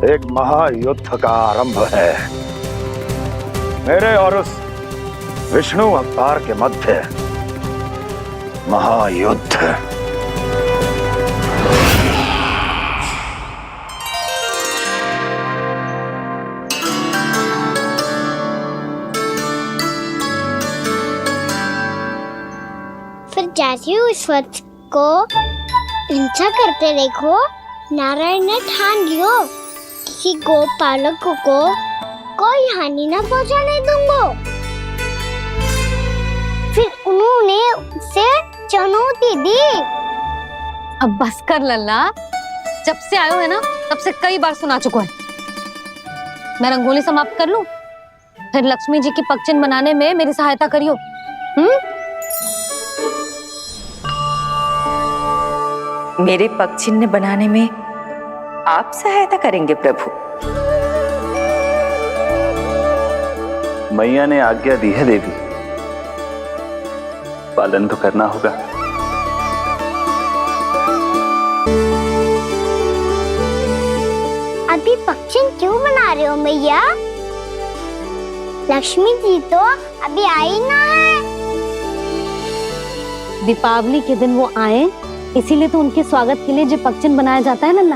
एक महायुद्ध का आरंभ है। मेरे और उस विष्णु अवतार के मध्य महायुद्ध। फिर जैसे ही उस वत्स को हिंसा करते देखो, नारायण ने ठान लियो किसी गोपालक को कोई हानि न पहुंचाने दूंगा। फिर उन्होंने उसे चुनौती दी। अब बस कर लल्ला, जब से आयो है ना तब से कई बार सुना चुका है। मैं रंगोली समाप्त कर लूं, फिर लक्ष्मी जी की पगचिन बनाने में मेरी सहायता करियो। मेरे पगचिन्ह बनाने में आप सहायता करेंगे प्रभु? मैया ने आज्ञा दी है देवी, पालन तो करना होगा। अभी पगचिन क्यों बना रहे हो मैया? लक्ष्मी जी तो अभी आई ना है। दीपावली के दिन वो आए, इसीलिए तो उनके स्वागत के लिए जो पगचिन बनाया जाता है लल्ला।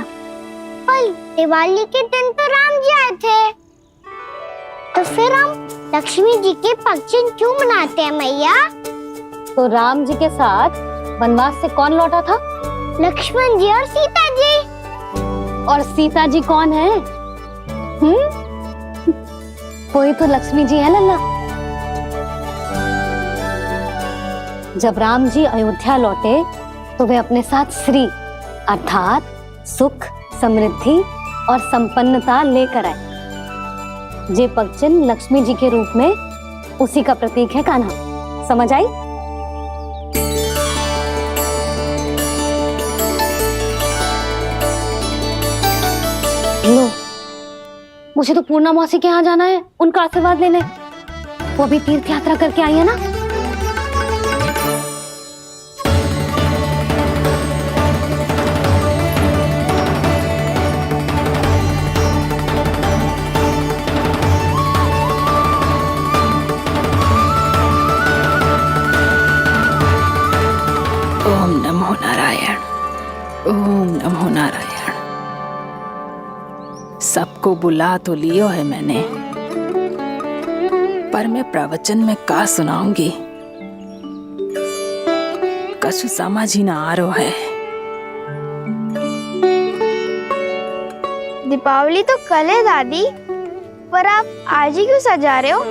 पर दिवाली के दिन तो राम जी आए थे, तो फिर हम लक्ष्मी जी के पगचिन क्यों बनाते हैं मैया? तो राम जी के साथ वनवास से कौन लौटा था? लक्ष्मण जी और सीता जी। और सीता जी कौन है? कोई तो लक्ष्मी जी है लल्ला। जब राम जी अयोध्या लौटे तो वे अपने साथ श्री अर्थात सुख, समृद्धि और संपन्नता लेकर आए। जे पगचिन लक्ष्मी जी के रूप में उसी का प्रतीक है कान्हा। समझ आई? लो, मुझे तो पूर्णा मौसी के यहाँ जाना है, उनका आशीर्वाद लेने। वो भी तीर्थ यात्रा करके आई है ना। ओम नमो नारायण, ओम नमो नारायण। सबको बुला तो लियो है मैंने, पर मैं प्रवचन में का सुनाऊंगी, कछु समझ ही ना आ रहा है। दीपावली तो कल है दादी, पर आप आज ही क्यों सजा रहे हो?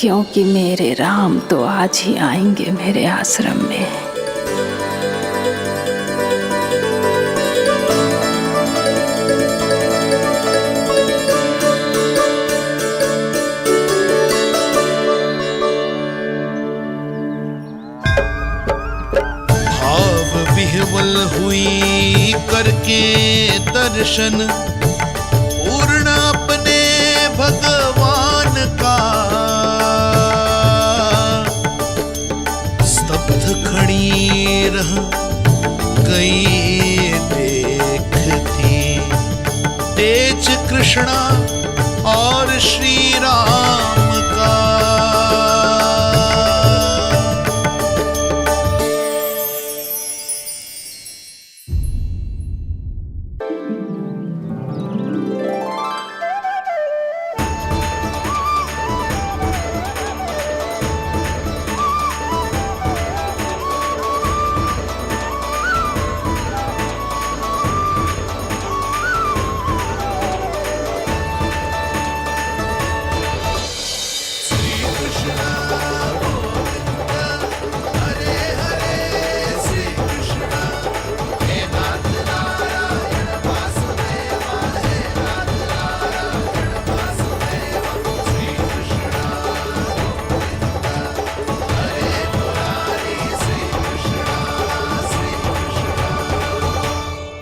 क्योंकि मेरे राम तो आज ही आएंगे मेरे आश्रम में। विह्वल हुई करके दर्शन पूर्ण अपने भगवान का, स्तब्ध खड़ी रह गई देखती तेज कृष्णा और श्री राम का।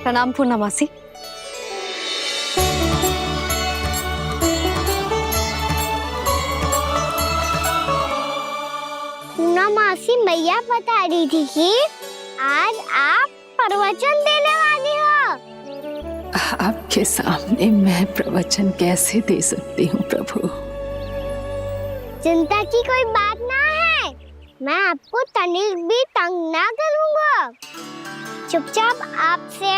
प्रणाम पूर्णा मौसी। मौसी मैया बता रही थी कि आज आप प्रवचन देने वाली हो। आपके सामने मैं प्रवचन कैसे दे सकती हूँ प्रभु? चिंता की कोई बात ना है, मैं आपको तनिक भी तंग ना करूँगा। चुपचाप आपसे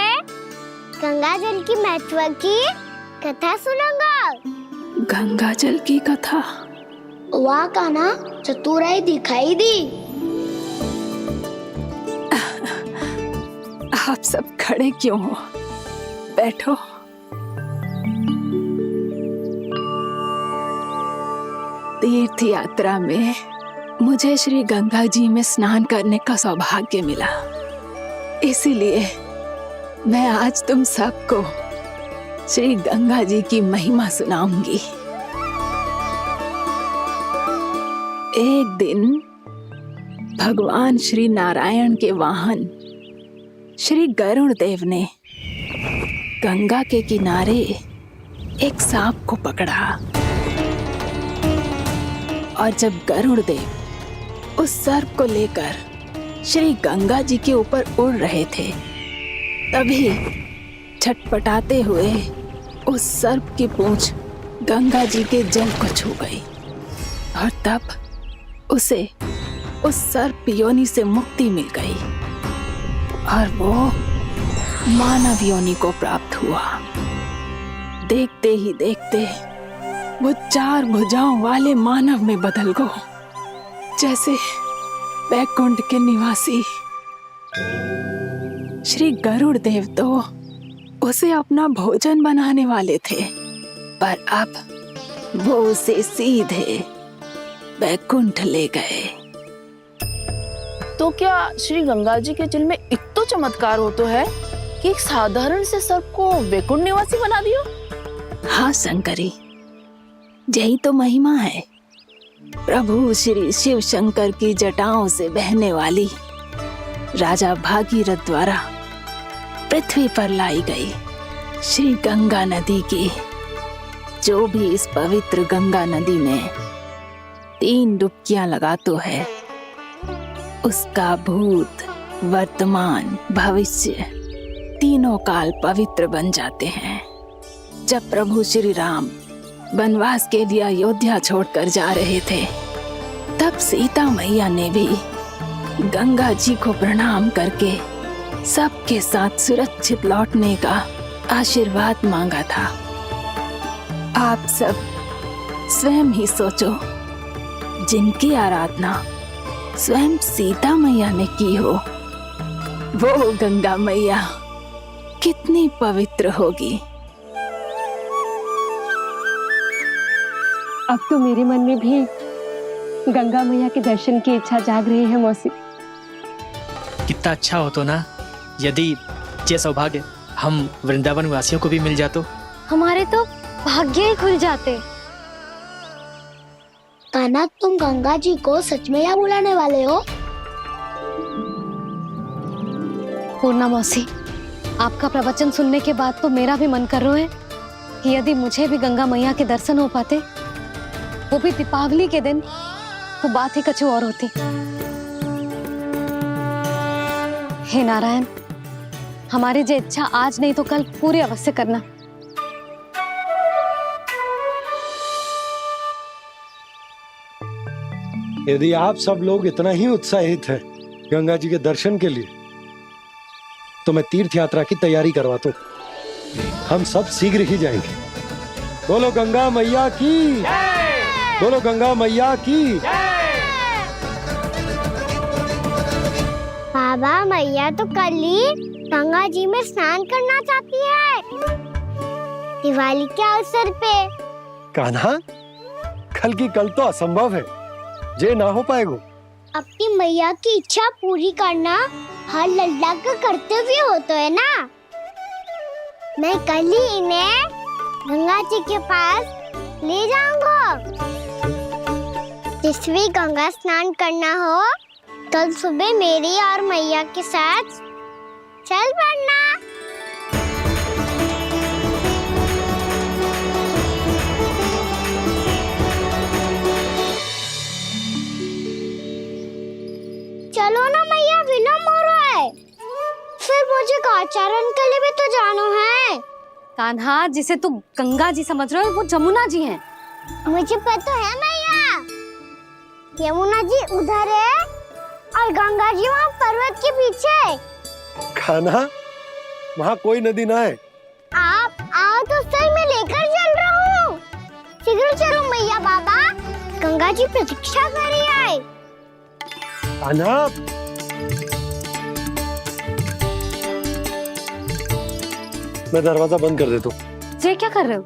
गंगा जल की महत्व की कथा सुनूंगा। गंगा जल की कथा? वाह कान्हा, चतुराई दिखाई दी। आप सब खड़े क्यों हो? बैठो। तीर्थ यात्रा में मुझे श्री गंगा जी में स्नान करने का सौभाग्य मिला, इसीलिए मैं आज तुम सबको श्री गंगा जी की महिमा सुनाऊंगी। एक दिन भगवान श्री नारायण के वाहन श्री गरुड़ देव ने गंगा के किनारे एक सांप को पकड़ा, और जब गरुड़ देव उस सर्प को लेकर श्री गंगा जी के ऊपर उड़ रहे थे, तभी छटपटाते हुए उस सर्प की पूंछ गंगा जी के जल को छू गई, और तब उसे उस सर्प योनि से मुक्ति मिल गई और वो मानव योनि को प्राप्त हुआ। देखते ही देखते वो 4 भुजाओं वाले मानव में बदल गो, जैसे वैकुंठ के निवासी। श्री गरुड़ देव तो उसे अपना भोजन बनाने वाले थे, पर अब वो उसे सीधे वैकुंठ ले गए। तो क्या श्री गंगा जी के जल में इतना चमत्कार हो तो है कि एक साधारण से सर्प को वैकुंठ निवासी बना दियो? हाँ शंकरी, यही तो महिमा है। प्रभु श्री शिव शंकर की जटाओं से बहने वाली राजा भागीरथ द्वारा पृथ्वी पर लाई गई श्री गंगा नदी की। जो भी इस पवित्र गंगा नदी में 3 डुबकियां लगातो है, उसका भूत, वर्तमान, भविष्य तीनों काल पवित्र बन जाते हैं। जब प्रभु श्री राम वनवास के लिए अयोध्या छोड़कर जा रहे थे, तब सीता मैया ने भी गंगा जी को प्रणाम करके सबके साथ सुरक्षित लौटने का आशीर्वाद मांगा था। आप सब स्वयं ही सोचो, जिनकी आराधना स्वयं सीता मैया ने की हो, वो गंगा मैया कितनी पवित्र होगी। अब तो मेरे मन में भी गंगा मैया के दर्शन की इच्छा जाग रही है मौसी। कितना अच्छा हो तो ना यदि ये सौभाग्य हम वृंदावन वासियों को भी मिल जातो। हमारे तो भाग्य ही खुल जाते। कान्हा, तुम गंगा जी को सच में यहाँ बुलाने वाले हो? पूर्णा मौसी, आपका प्रवचन सुनने के बाद तो मेरा भी मन कर रहा है कि यदि मुझे भी गंगा मैया के दर्शन हो पाते, वो भी दीपावली के दिन, तो बात ही कुछ और होती। हे नारायण, हमारी जो इच्छा आज नहीं तो कल पूरी अवश्य करना। यदि आप सब लोग इतना ही उत्साहित हैं गंगा जी के दर्शन के लिए, तो मैं तीर्थ यात्रा की तैयारी करवाता हूँ। हम सब शीघ्र ही जाएंगे। बोलो गंगा मैया की, बोलो गंगा मैया की। बाबा, मैया तो कल ही गंगा जी में स्नान करना चाहती है, दिवाली के अवसर पे। कान्हा, कल की कल तो असंभव है, जे ना हो पाएगा। अपनी मैया की इच्छा पूरी करना हर लल्ला का कर्तव्य होता है ना। मैं कल ही इन्हें गंगा जी के पास ले जाऊंगा। जिस भी गंगा स्नान करना हो, कल सुबह मेरी और मैया के साथ चल पड़ना। मेरा विलम्ब हो रहा है। फिर मुझे काचारण के लिए भी तो जाना है। कान्हा, जिसे तू गंगा जी समझ रहे हो वो जमुना जी हैं। मुझे पता है मैया, यमुना जी उधर है और गंगा जी वहाँ पर्वत के पीछे। कान्हा, वहाँ कोई नदी ना है। आप आओ तो सही, मैं लेकर चल रहा हूँ। शीघ्र चलो मैया बाबा, गंगा जी प्रतीक्षा कर रही है। कान्हा, मैं दरवाजा बंद कर देता हूँ। ये क्या कर रहे हो?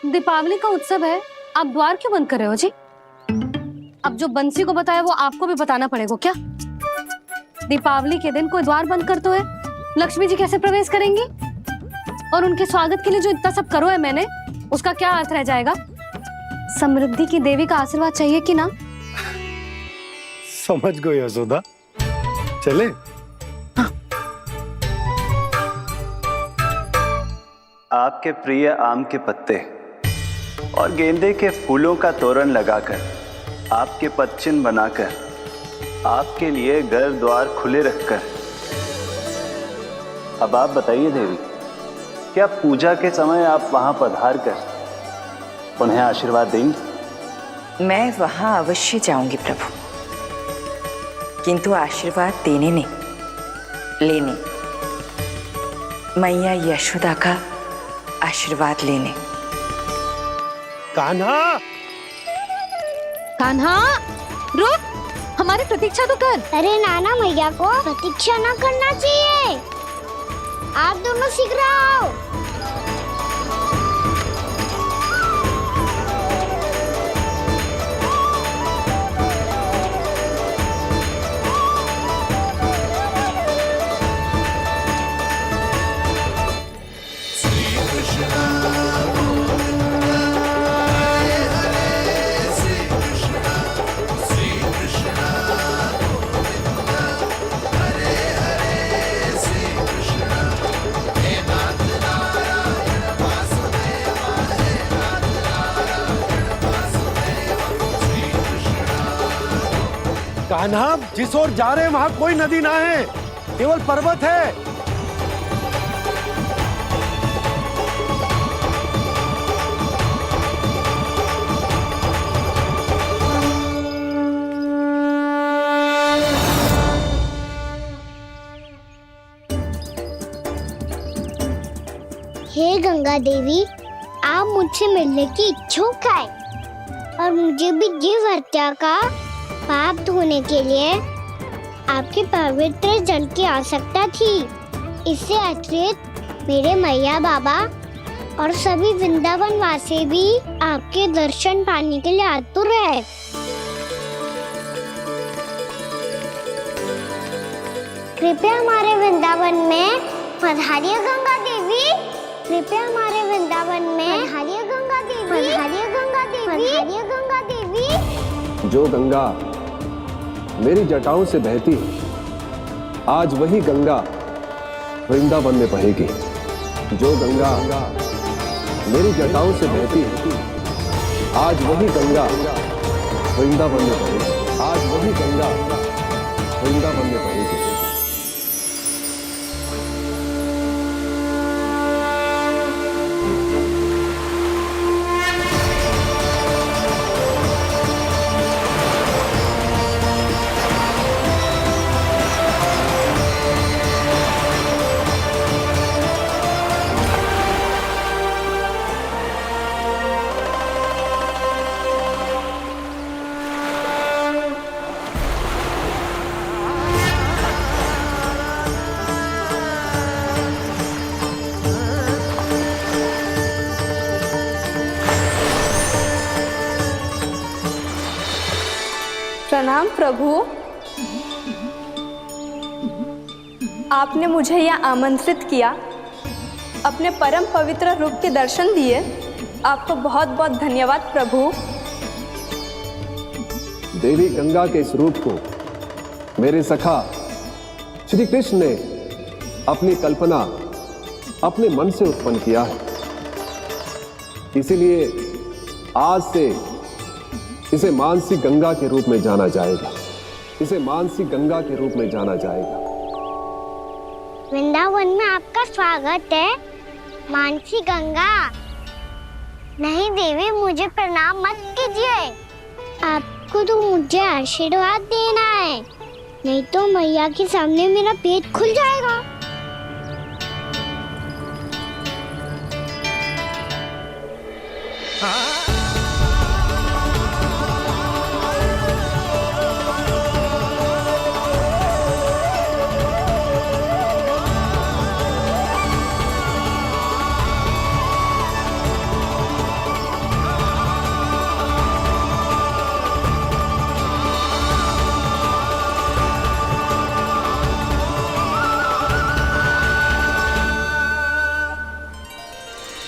दीपावली का उत्सव है, आप द्वार क्यों बंद कर रहे हो जी? अब जो बंसी को बताया वो आपको भी बताना पड़ेगा क्या? दीपावली के दिन कोई द्वार बंद कर तो है, लक्ष्मी जी कैसे प्रवेश करेंगी? और उनके स्वागत के लिए जो इतना सब करो है मैंने, उसका क्या अर्थ रह जाएगा? समृद्धि की देवी का आशीर्वाद चाहिए कि ना? समझ गई यशोदा, चले? आपके प्रिय आम के पत्ते और गेंदे के फूलों का तोरण लगाकर, आपके पदचिन्ह बनाकर, आपके लिए घर द्वार खुले रखकर, अब आप बताइए देवी, क्या पूजा के समय आप वहां पधार कर उन्हें आशीर्वाद देंगी? मैं वहां अवश्य जाऊंगी प्रभु, किंतु आशीर्वाद देने नहीं, लेने, मैया यशोदा का आशीर्वाद लेने। कान्हा, कान्हा, रुक, हमारी प्रतीक्षा तो कर। अरे नाना, मैया को प्रतीक्षा ना करना चाहिए। आप दोनों शीघ्र आओ। कान्हा, जिस ओर जा रहे हैं वहाँ कोई नदी ना है, केवल पर्वत है। हे गंगा देवी, आप मुझसे मिलने की इच्छुक है और मुझे भी जीव हत्या का पाप धोने के लिए आपके पवित्र जल की आवश्यकता थी। इससे अतिरिक्त मेरे मैया बाबा और सभी वृंदावन वासी भी आपके दर्शन पाने के लिए आतुर है। कृपया हमारे वृंदावन में पधारिए गंगा देवी। कृपया हमारे वृंदावन में पधारिए गंगा देवी। पधारिए गंगा देवी। पधारिए गंगा देवी। जो गंगा मेरी जटाओं से बहती है, आज वही गंगा वृंदावन में बहेगी। जो गंगा मेरी जटाओं से बहती है, आज वही गंगा वृंदावन में बहेगी। आज वही गंगा वृंदावन में बहेगी। प्रणाम प्रभु, आपने मुझे यहाँ आमंत्रित किया, अपने परम पवित्र रूप के दर्शन दिए, आपको बहुत बहुत धन्यवाद प्रभु। देवी गंगा के इस रूप को मेरे सखा श्री कृष्ण ने अपनी कल्पना अपने मन से उत्पन्न किया है। इसीलिए आज से इसे मानसी गंगा के रूप में जाना जाएगा। इसे मानसी गंगा के रूप में जाना जाएगा। वृंदावन में आपका स्वागत है मानसी गंगा। नहीं देवी, मुझे प्रणाम मत कीजिए। आपको तो मुझे आशीर्वाद देना है, नहीं तो मैया के सामने मेरा पेट खुल जाएगा।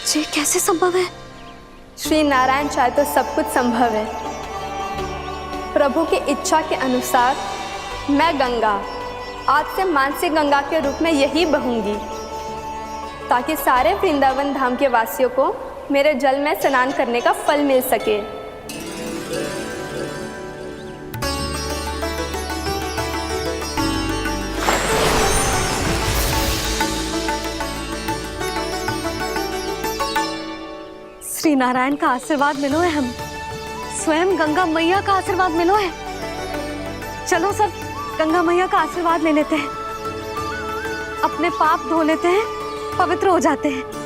ये कैसे संभव है? श्री नारायण चाहे तो सब कुछ संभव है। प्रभु की इच्छा के अनुसार मैं गंगा आज से मानसी गंगा के रूप में यही बहूंगी, ताकि सारे वृंदावन धाम के वासियों को मेरे जल में स्नान करने का फल मिल सके। श्री नारायण का आशीर्वाद मिलो है, हम स्वयं गंगा मैया का आशीर्वाद मिलो है। चलो सब गंगा मैया का आशीर्वाद ले लेते हैं, अपने पाप धो लेते हैं, पवित्र हो जाते हैं।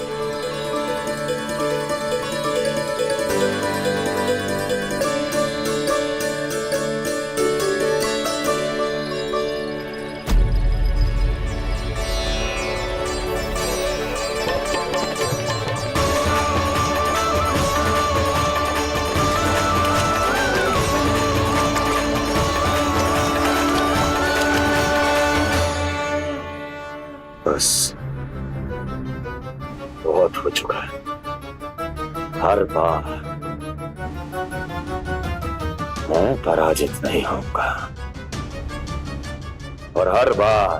बस बहुत हो चुका है। हर बार मैं पराजित नहीं होऊंगा और हर बार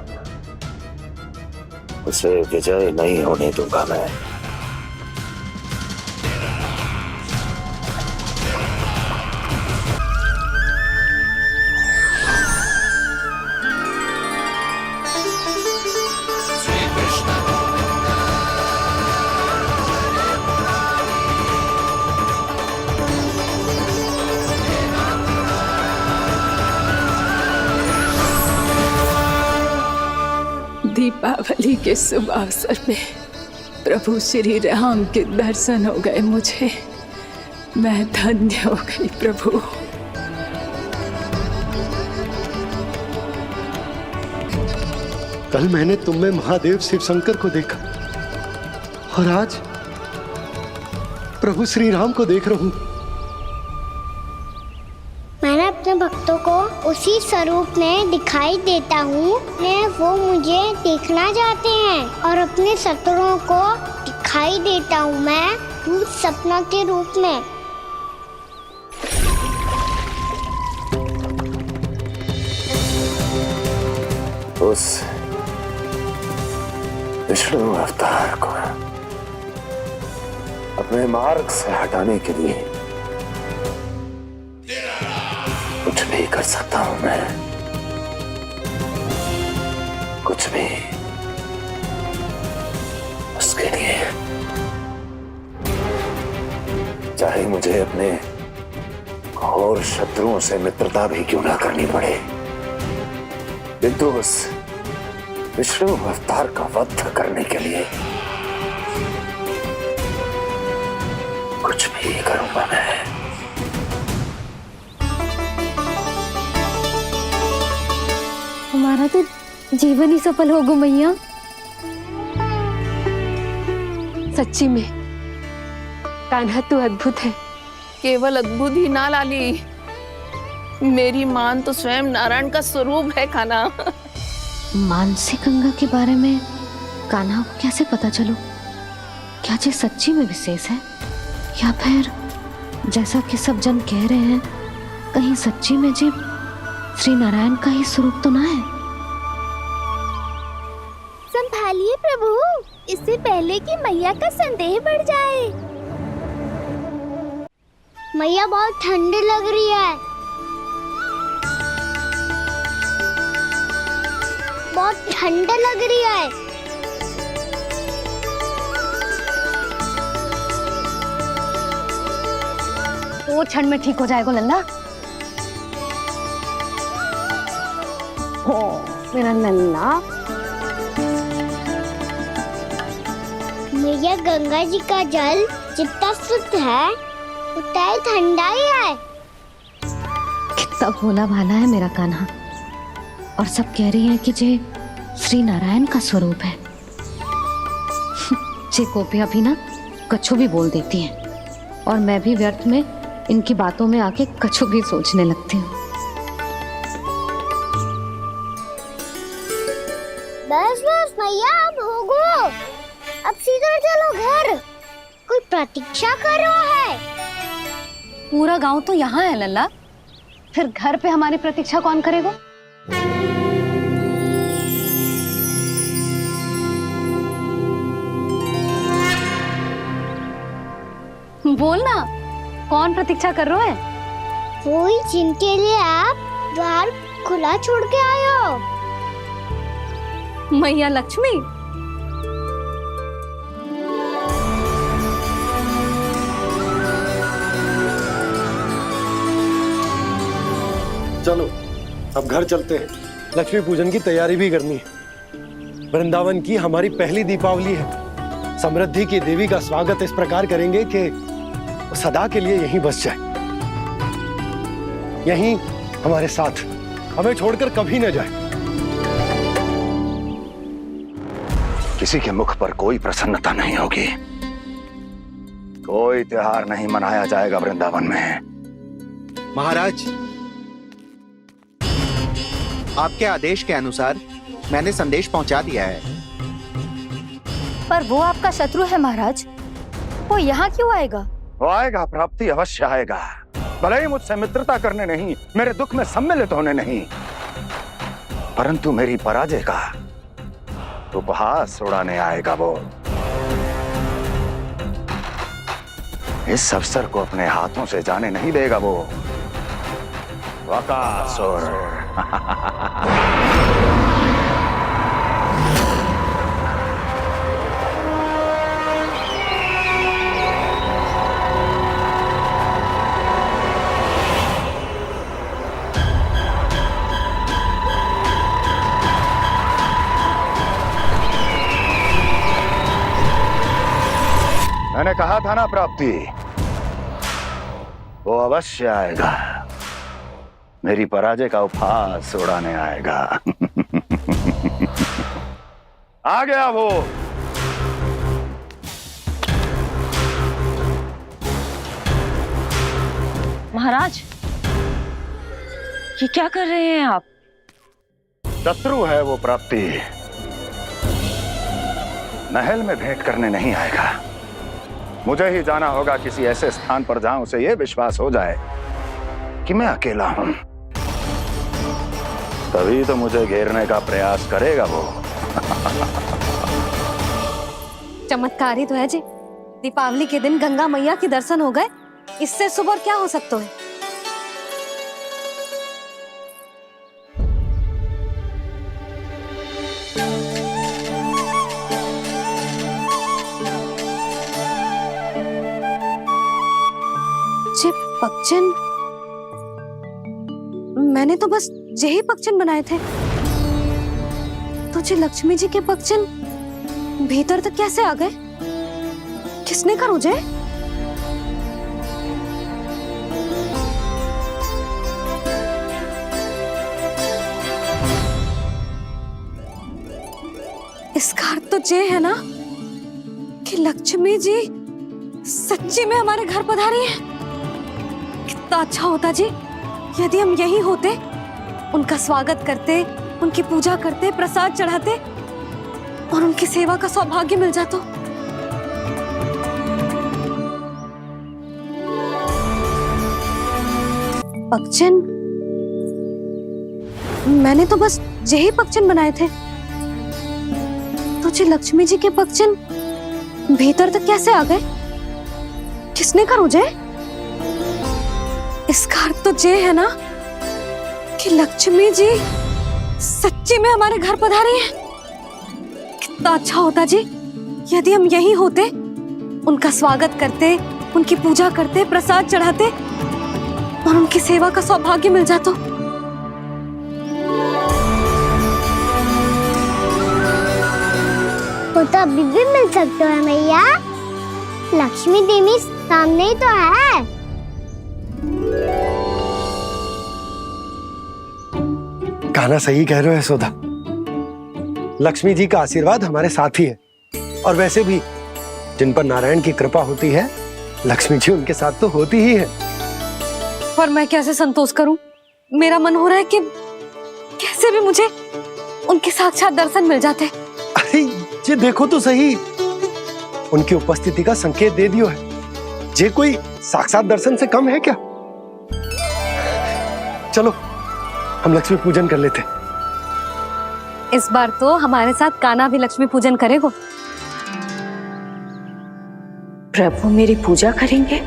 उसे विजय नहीं होने दूंगा मैं। दीपावली के शुभ अवसर पे प्रभु श्री राम के दर्शन हो गए मुझे। मैं धन्य हो गई प्रभु। कल मैंने तुम में महादेव शिव शंकर को देखा और आज प्रभु श्री राम को देख रहा हूं। मैंने अपने भक्तों को उसी स्वरूप में दिखाई देता हूँ, वो मुझे देखना चाहते हैं और अपने शत्रुओं को दिखाई देता हूँ मैं भूत सपना के रूप में। उस विष्णु अवतार को अपने मार्ग से हटाने के लिए कुछ भी कर सकता हूं मैं, कुछ भी। उसके लिए चाहे मुझे अपने घोर शत्रुओं से मित्रता भी क्यों ना करनी पड़े, किंतु उस विष्णु अवतार का वध करने के लिए कुछ भी करूंगा मैं। हमारा तो जीवन ही सफल हो गो मैया। सच्ची में कान्हा तू अद्भुत है। केवल अद्भुत ही ना लाली, मेरी मान तो स्वयं नारायण का स्वरूप है कान्हा। मानसी गंगा के बारे में कान्हा को कैसे पता चलो? क्या ये सच्ची में विशेष है या फिर जैसा कि सब जन कह रहे हैं कहीं सच्ची में जी श्री नारायण का ही स्वरूप तो ना है? संभालिए प्रभु, इससे पहले कि मैया का संदेह बढ़ जाए। मैया बहुत ठंडी लग रही है। बहुत ठंड लग रही है। वो ठंड में ठीक हो जाएगा लल्ला। हो मेरा लल्ला। मैया गंगा जी का जल जितना शुद्ध है उतना ही ठंडा ही है। कितना भोला भाला है मेरा कान्हा। और सब कह रही हैं कि जे श्री नारायण का स्वरूप है। जे गोपियां भी ना कछु भी बोल देती हैं और मैं भी व्यर्थ में इनकी बातों में आके कछु भी सोचने लगती हूँ। बस बस मैया अब हो गो। अब सीधा चलो घर। कोई प्रतीक्षा कर रहा है। पूरा गांव तो यहाँ है लल्ला, फिर घर पे हमारी प्रतीक्षा कौन करेगा? बोलना, कौन प्रतीक्षा कर रहे हैं? वही जिनके लिए आप द्वार खुला छोड़ के आए हो। मैया लक्ष्मी। चलो अब घर चलते हैं। लक्ष्मी पूजन की तैयारी भी करनी है। वृंदावन की हमारी पहली दीपावली है। समृद्धि की देवी का स्वागत इस प्रकार करेंगे कि सदा के लिए यहीं बस जाए, यहीं हमारे साथ, हमें छोड़कर कभी न जाए। किसी के मुख पर कोई प्रसन्नता नहीं होगी। कोई त्योहार नहीं मनाया जाएगा वृंदावन में। महाराज, आपके आदेश के अनुसार मैंने संदेश पहुंचा दिया है। पर वो आपका शत्रु है महाराज, वो यहाँ क्यों आएगा? वो आएगा, प्राप्ति अवश्य आएगा। भले ही मुझसे मित्रता करने नहीं, मेरे दुख में सम्मिलित होने नहीं, परंतु मेरी पराजय का उपहास उड़ाने आएगा वो। इस अवसर को अपने हाथों से जाने नहीं देगा वो। वकासुर। मैंने कहा था ना प्राप्ति, वो अवश्य आएगा। मेरी पराजय का उपहास उड़ाने आएगा। आ गया वो। महाराज, ये क्या कर रहे हैं आप? शत्रु है वो प्राप्ति। महल में भेंट करने नहीं आएगा। मुझे ही जाना होगा किसी ऐसे स्थान पर जहां उसे यह विश्वास हो जाए कि मैं अकेला हूं। तभी तो मुझे घेरने का प्रयास करेगा वो। चमत्कार ही तो है जी। दीपावली के दिन गंगा मैया के दर्शन हो गए, इससे शुभ और क्या हो सकता है? पक्षन, मैंने तो बस यही पक्षन बनाए थे। तुझे लक्ष्मी जी के पक्षन भीतर तक कैसे आ गए? किसने करो जे? इसका अर्थ तो ये है ना कि लक्ष्मी जी सच्ची में हमारे घर पधारी हैं। कितना अच्छा होता जी यदि हम यही होते, उनका स्वागत करते, उनकी पूजा करते, प्रसाद चढ़ाते और उनकी सेवा का सौभाग्य मिल जाता। पक्षन, मैंने तो बस यही पक्षन बनाए थे। तुझे लक्ष्मी जी के पक्षन भीतर तक कैसे आ गए? किसने करो जे? इसका अर्थ तो ये है ना कि लक्ष्मी जी सच्ची में हमारे घर पधारी हैं। कितना अच्छा होता जी यदि हम यहीं होते, उनका स्वागत करते, उनकी पूजा करते, प्रसाद चढ़ाते और उनकी सेवा का सौभाग्य मिल जाता। वो तो अभी भी मिल सकते हैं मैया। लक्ष्मी देवी सामने ही तो है। कान्हा सही कह रहे हो यशोदा। लक्ष्मी जी का आशीर्वाद हमारे साथ ही है, और वैसे भी जिन पर नारायण की कृपा होती है, लक्ष्मी जी उनके साथ तो होती ही है। पर मैं कैसे संतोष करूं? मेरा मन हो रहा है कि कैसे भी मुझे उनके साक्षात दर्शन मिल जाते। अरे ये देखो तो सही, उनकी उपस्थिति का संकेत दे दियो है। ये कोई साक्षात दर्शन से कम है क्या? चलो हम लक्ष्मी पूजन कर लेते। इस बार तो हमारे साथ कान्हा भी लक्ष्मी पूजन करेगा। प्रभु मेरी पूजा करेंगे?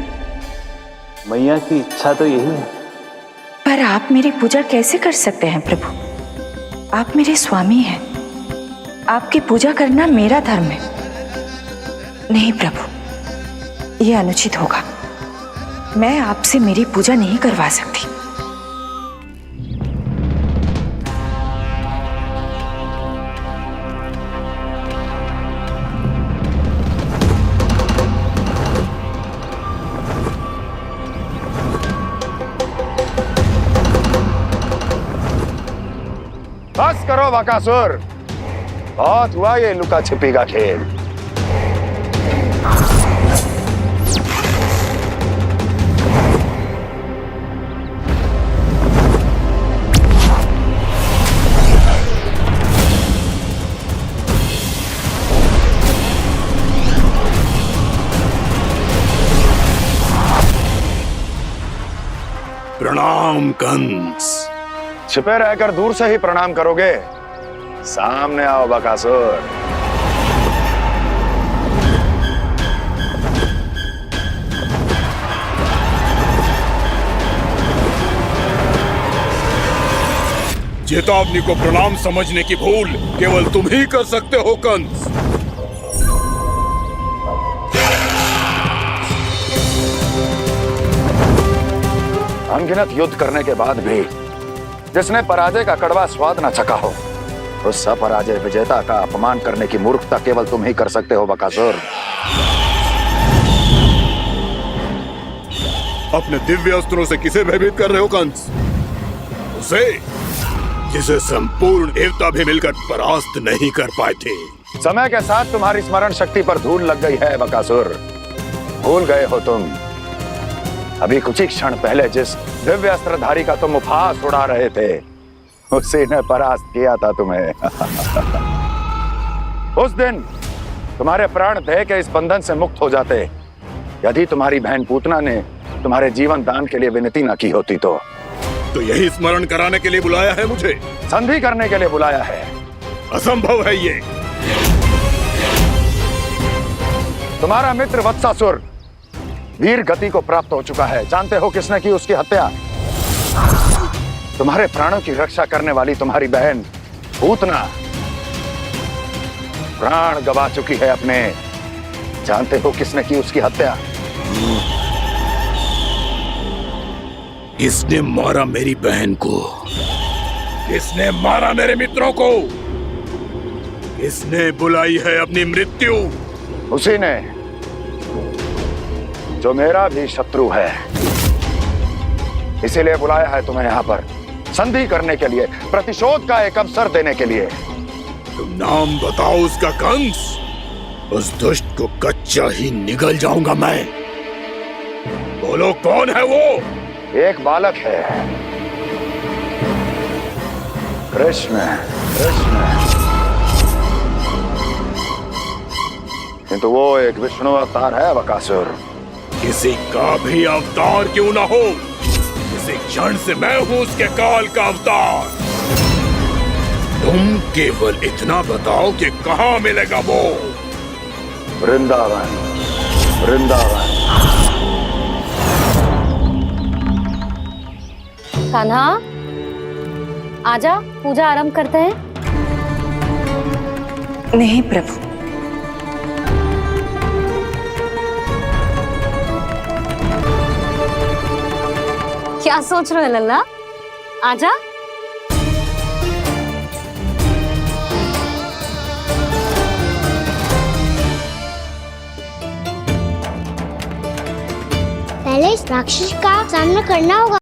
मैया की इच्छा तो यही है। पर आप मेरी पूजा कैसे कर सकते हैं प्रभु? आप मेरे स्वामी हैं। आपकी पूजा करना मेरा धर्म है। नहीं प्रभु, यह अनुचित होगा। मैं आपसे मेरी पूजा नहीं करवा सकती। बस करो बकासुर, बहुत हुआ ये लुका छिपी का खेल। प्रणाम कंस। छिपे रहकर दूर से ही प्रणाम करोगे? सामने आओ बकासुर। चेतावनी को प्रणाम समझने की भूल केवल तुम ही कर सकते हो कंस। अनगिनत युद्ध करने के बाद भी जिसने पराजय का कड़वा स्वाद न चखा हो, उस अपराजय विजेता का अपमान करने की मूर्खता केवल तुम ही कर सकते हो बकासुर। अपने दिव्य अस्त्रों से किसे भयभीत कर रहे हो कंस? उसे जिसे संपूर्ण देवता भी मिलकर परास्त नहीं कर पाए थे। समय के साथ तुम्हारी स्मरण शक्ति पर धूल लग गई है बकासुर। भूल गए हो तुम अभी कुछ ही क्षण पहले जिस दिव्य अस्त्रधारी का तुम उपहास उड़ा रहे थे, उसी ने परास्त किया था तुम्हें। उस दिन तुम्हारे प्राण देह के इस बंधन से मुक्त हो जाते यदि तुम्हारी बहन पूतना ने तुम्हारे जीवन दान के लिए विनती न की होती। तो यही स्मरण कराने के लिए बुलाया है मुझे? संधि करने के लिए बुलाया है। असंभव है ये। तुम्हारा मित्र वत्सासुर वीर गति को प्राप्त हो चुका है। जानते हो किसने की उसकी हत्या? तुम्हारे प्राणों की रक्षा करने वाली तुम्हारी बहन पूतना प्राण गवा चुकी है अपने। जानते हो किसने की उसकी हत्या? किसने मारा मेरी बहन को? किसने मारा मेरे मित्रों को? किसने बुलाई है अपनी मृत्यु? उसी ने जो मेरा भी शत्रु है। इसीलिए बुलाया है तुम्हें यहाँ पर संधि करने के लिए, प्रतिशोध का एक अवसर देने के लिए। तुम नाम बताओ उसका कंस। उस दुष्ट को कच्चा ही निगल जाऊंगा मैं। बोलो कौन है वो? एक बालक है, कृष्ण। किंतु वो एक विष्णु अवतार है बकासुर। किसी का भी अवतार क्यों ना हो, इसी क्षण से मैं हूं उसके काल का अवतार। तुम केवल इतना बताओ कि कहां मिलेगा वो? वृंदावन। वृंदावन। कान्हा, आजा पूजा आरंभ करते हैं। नहीं प्रभु, क्या सोच रहे हो लल्ला? आजा। पहले इस राक्षस का सामना करना होगा।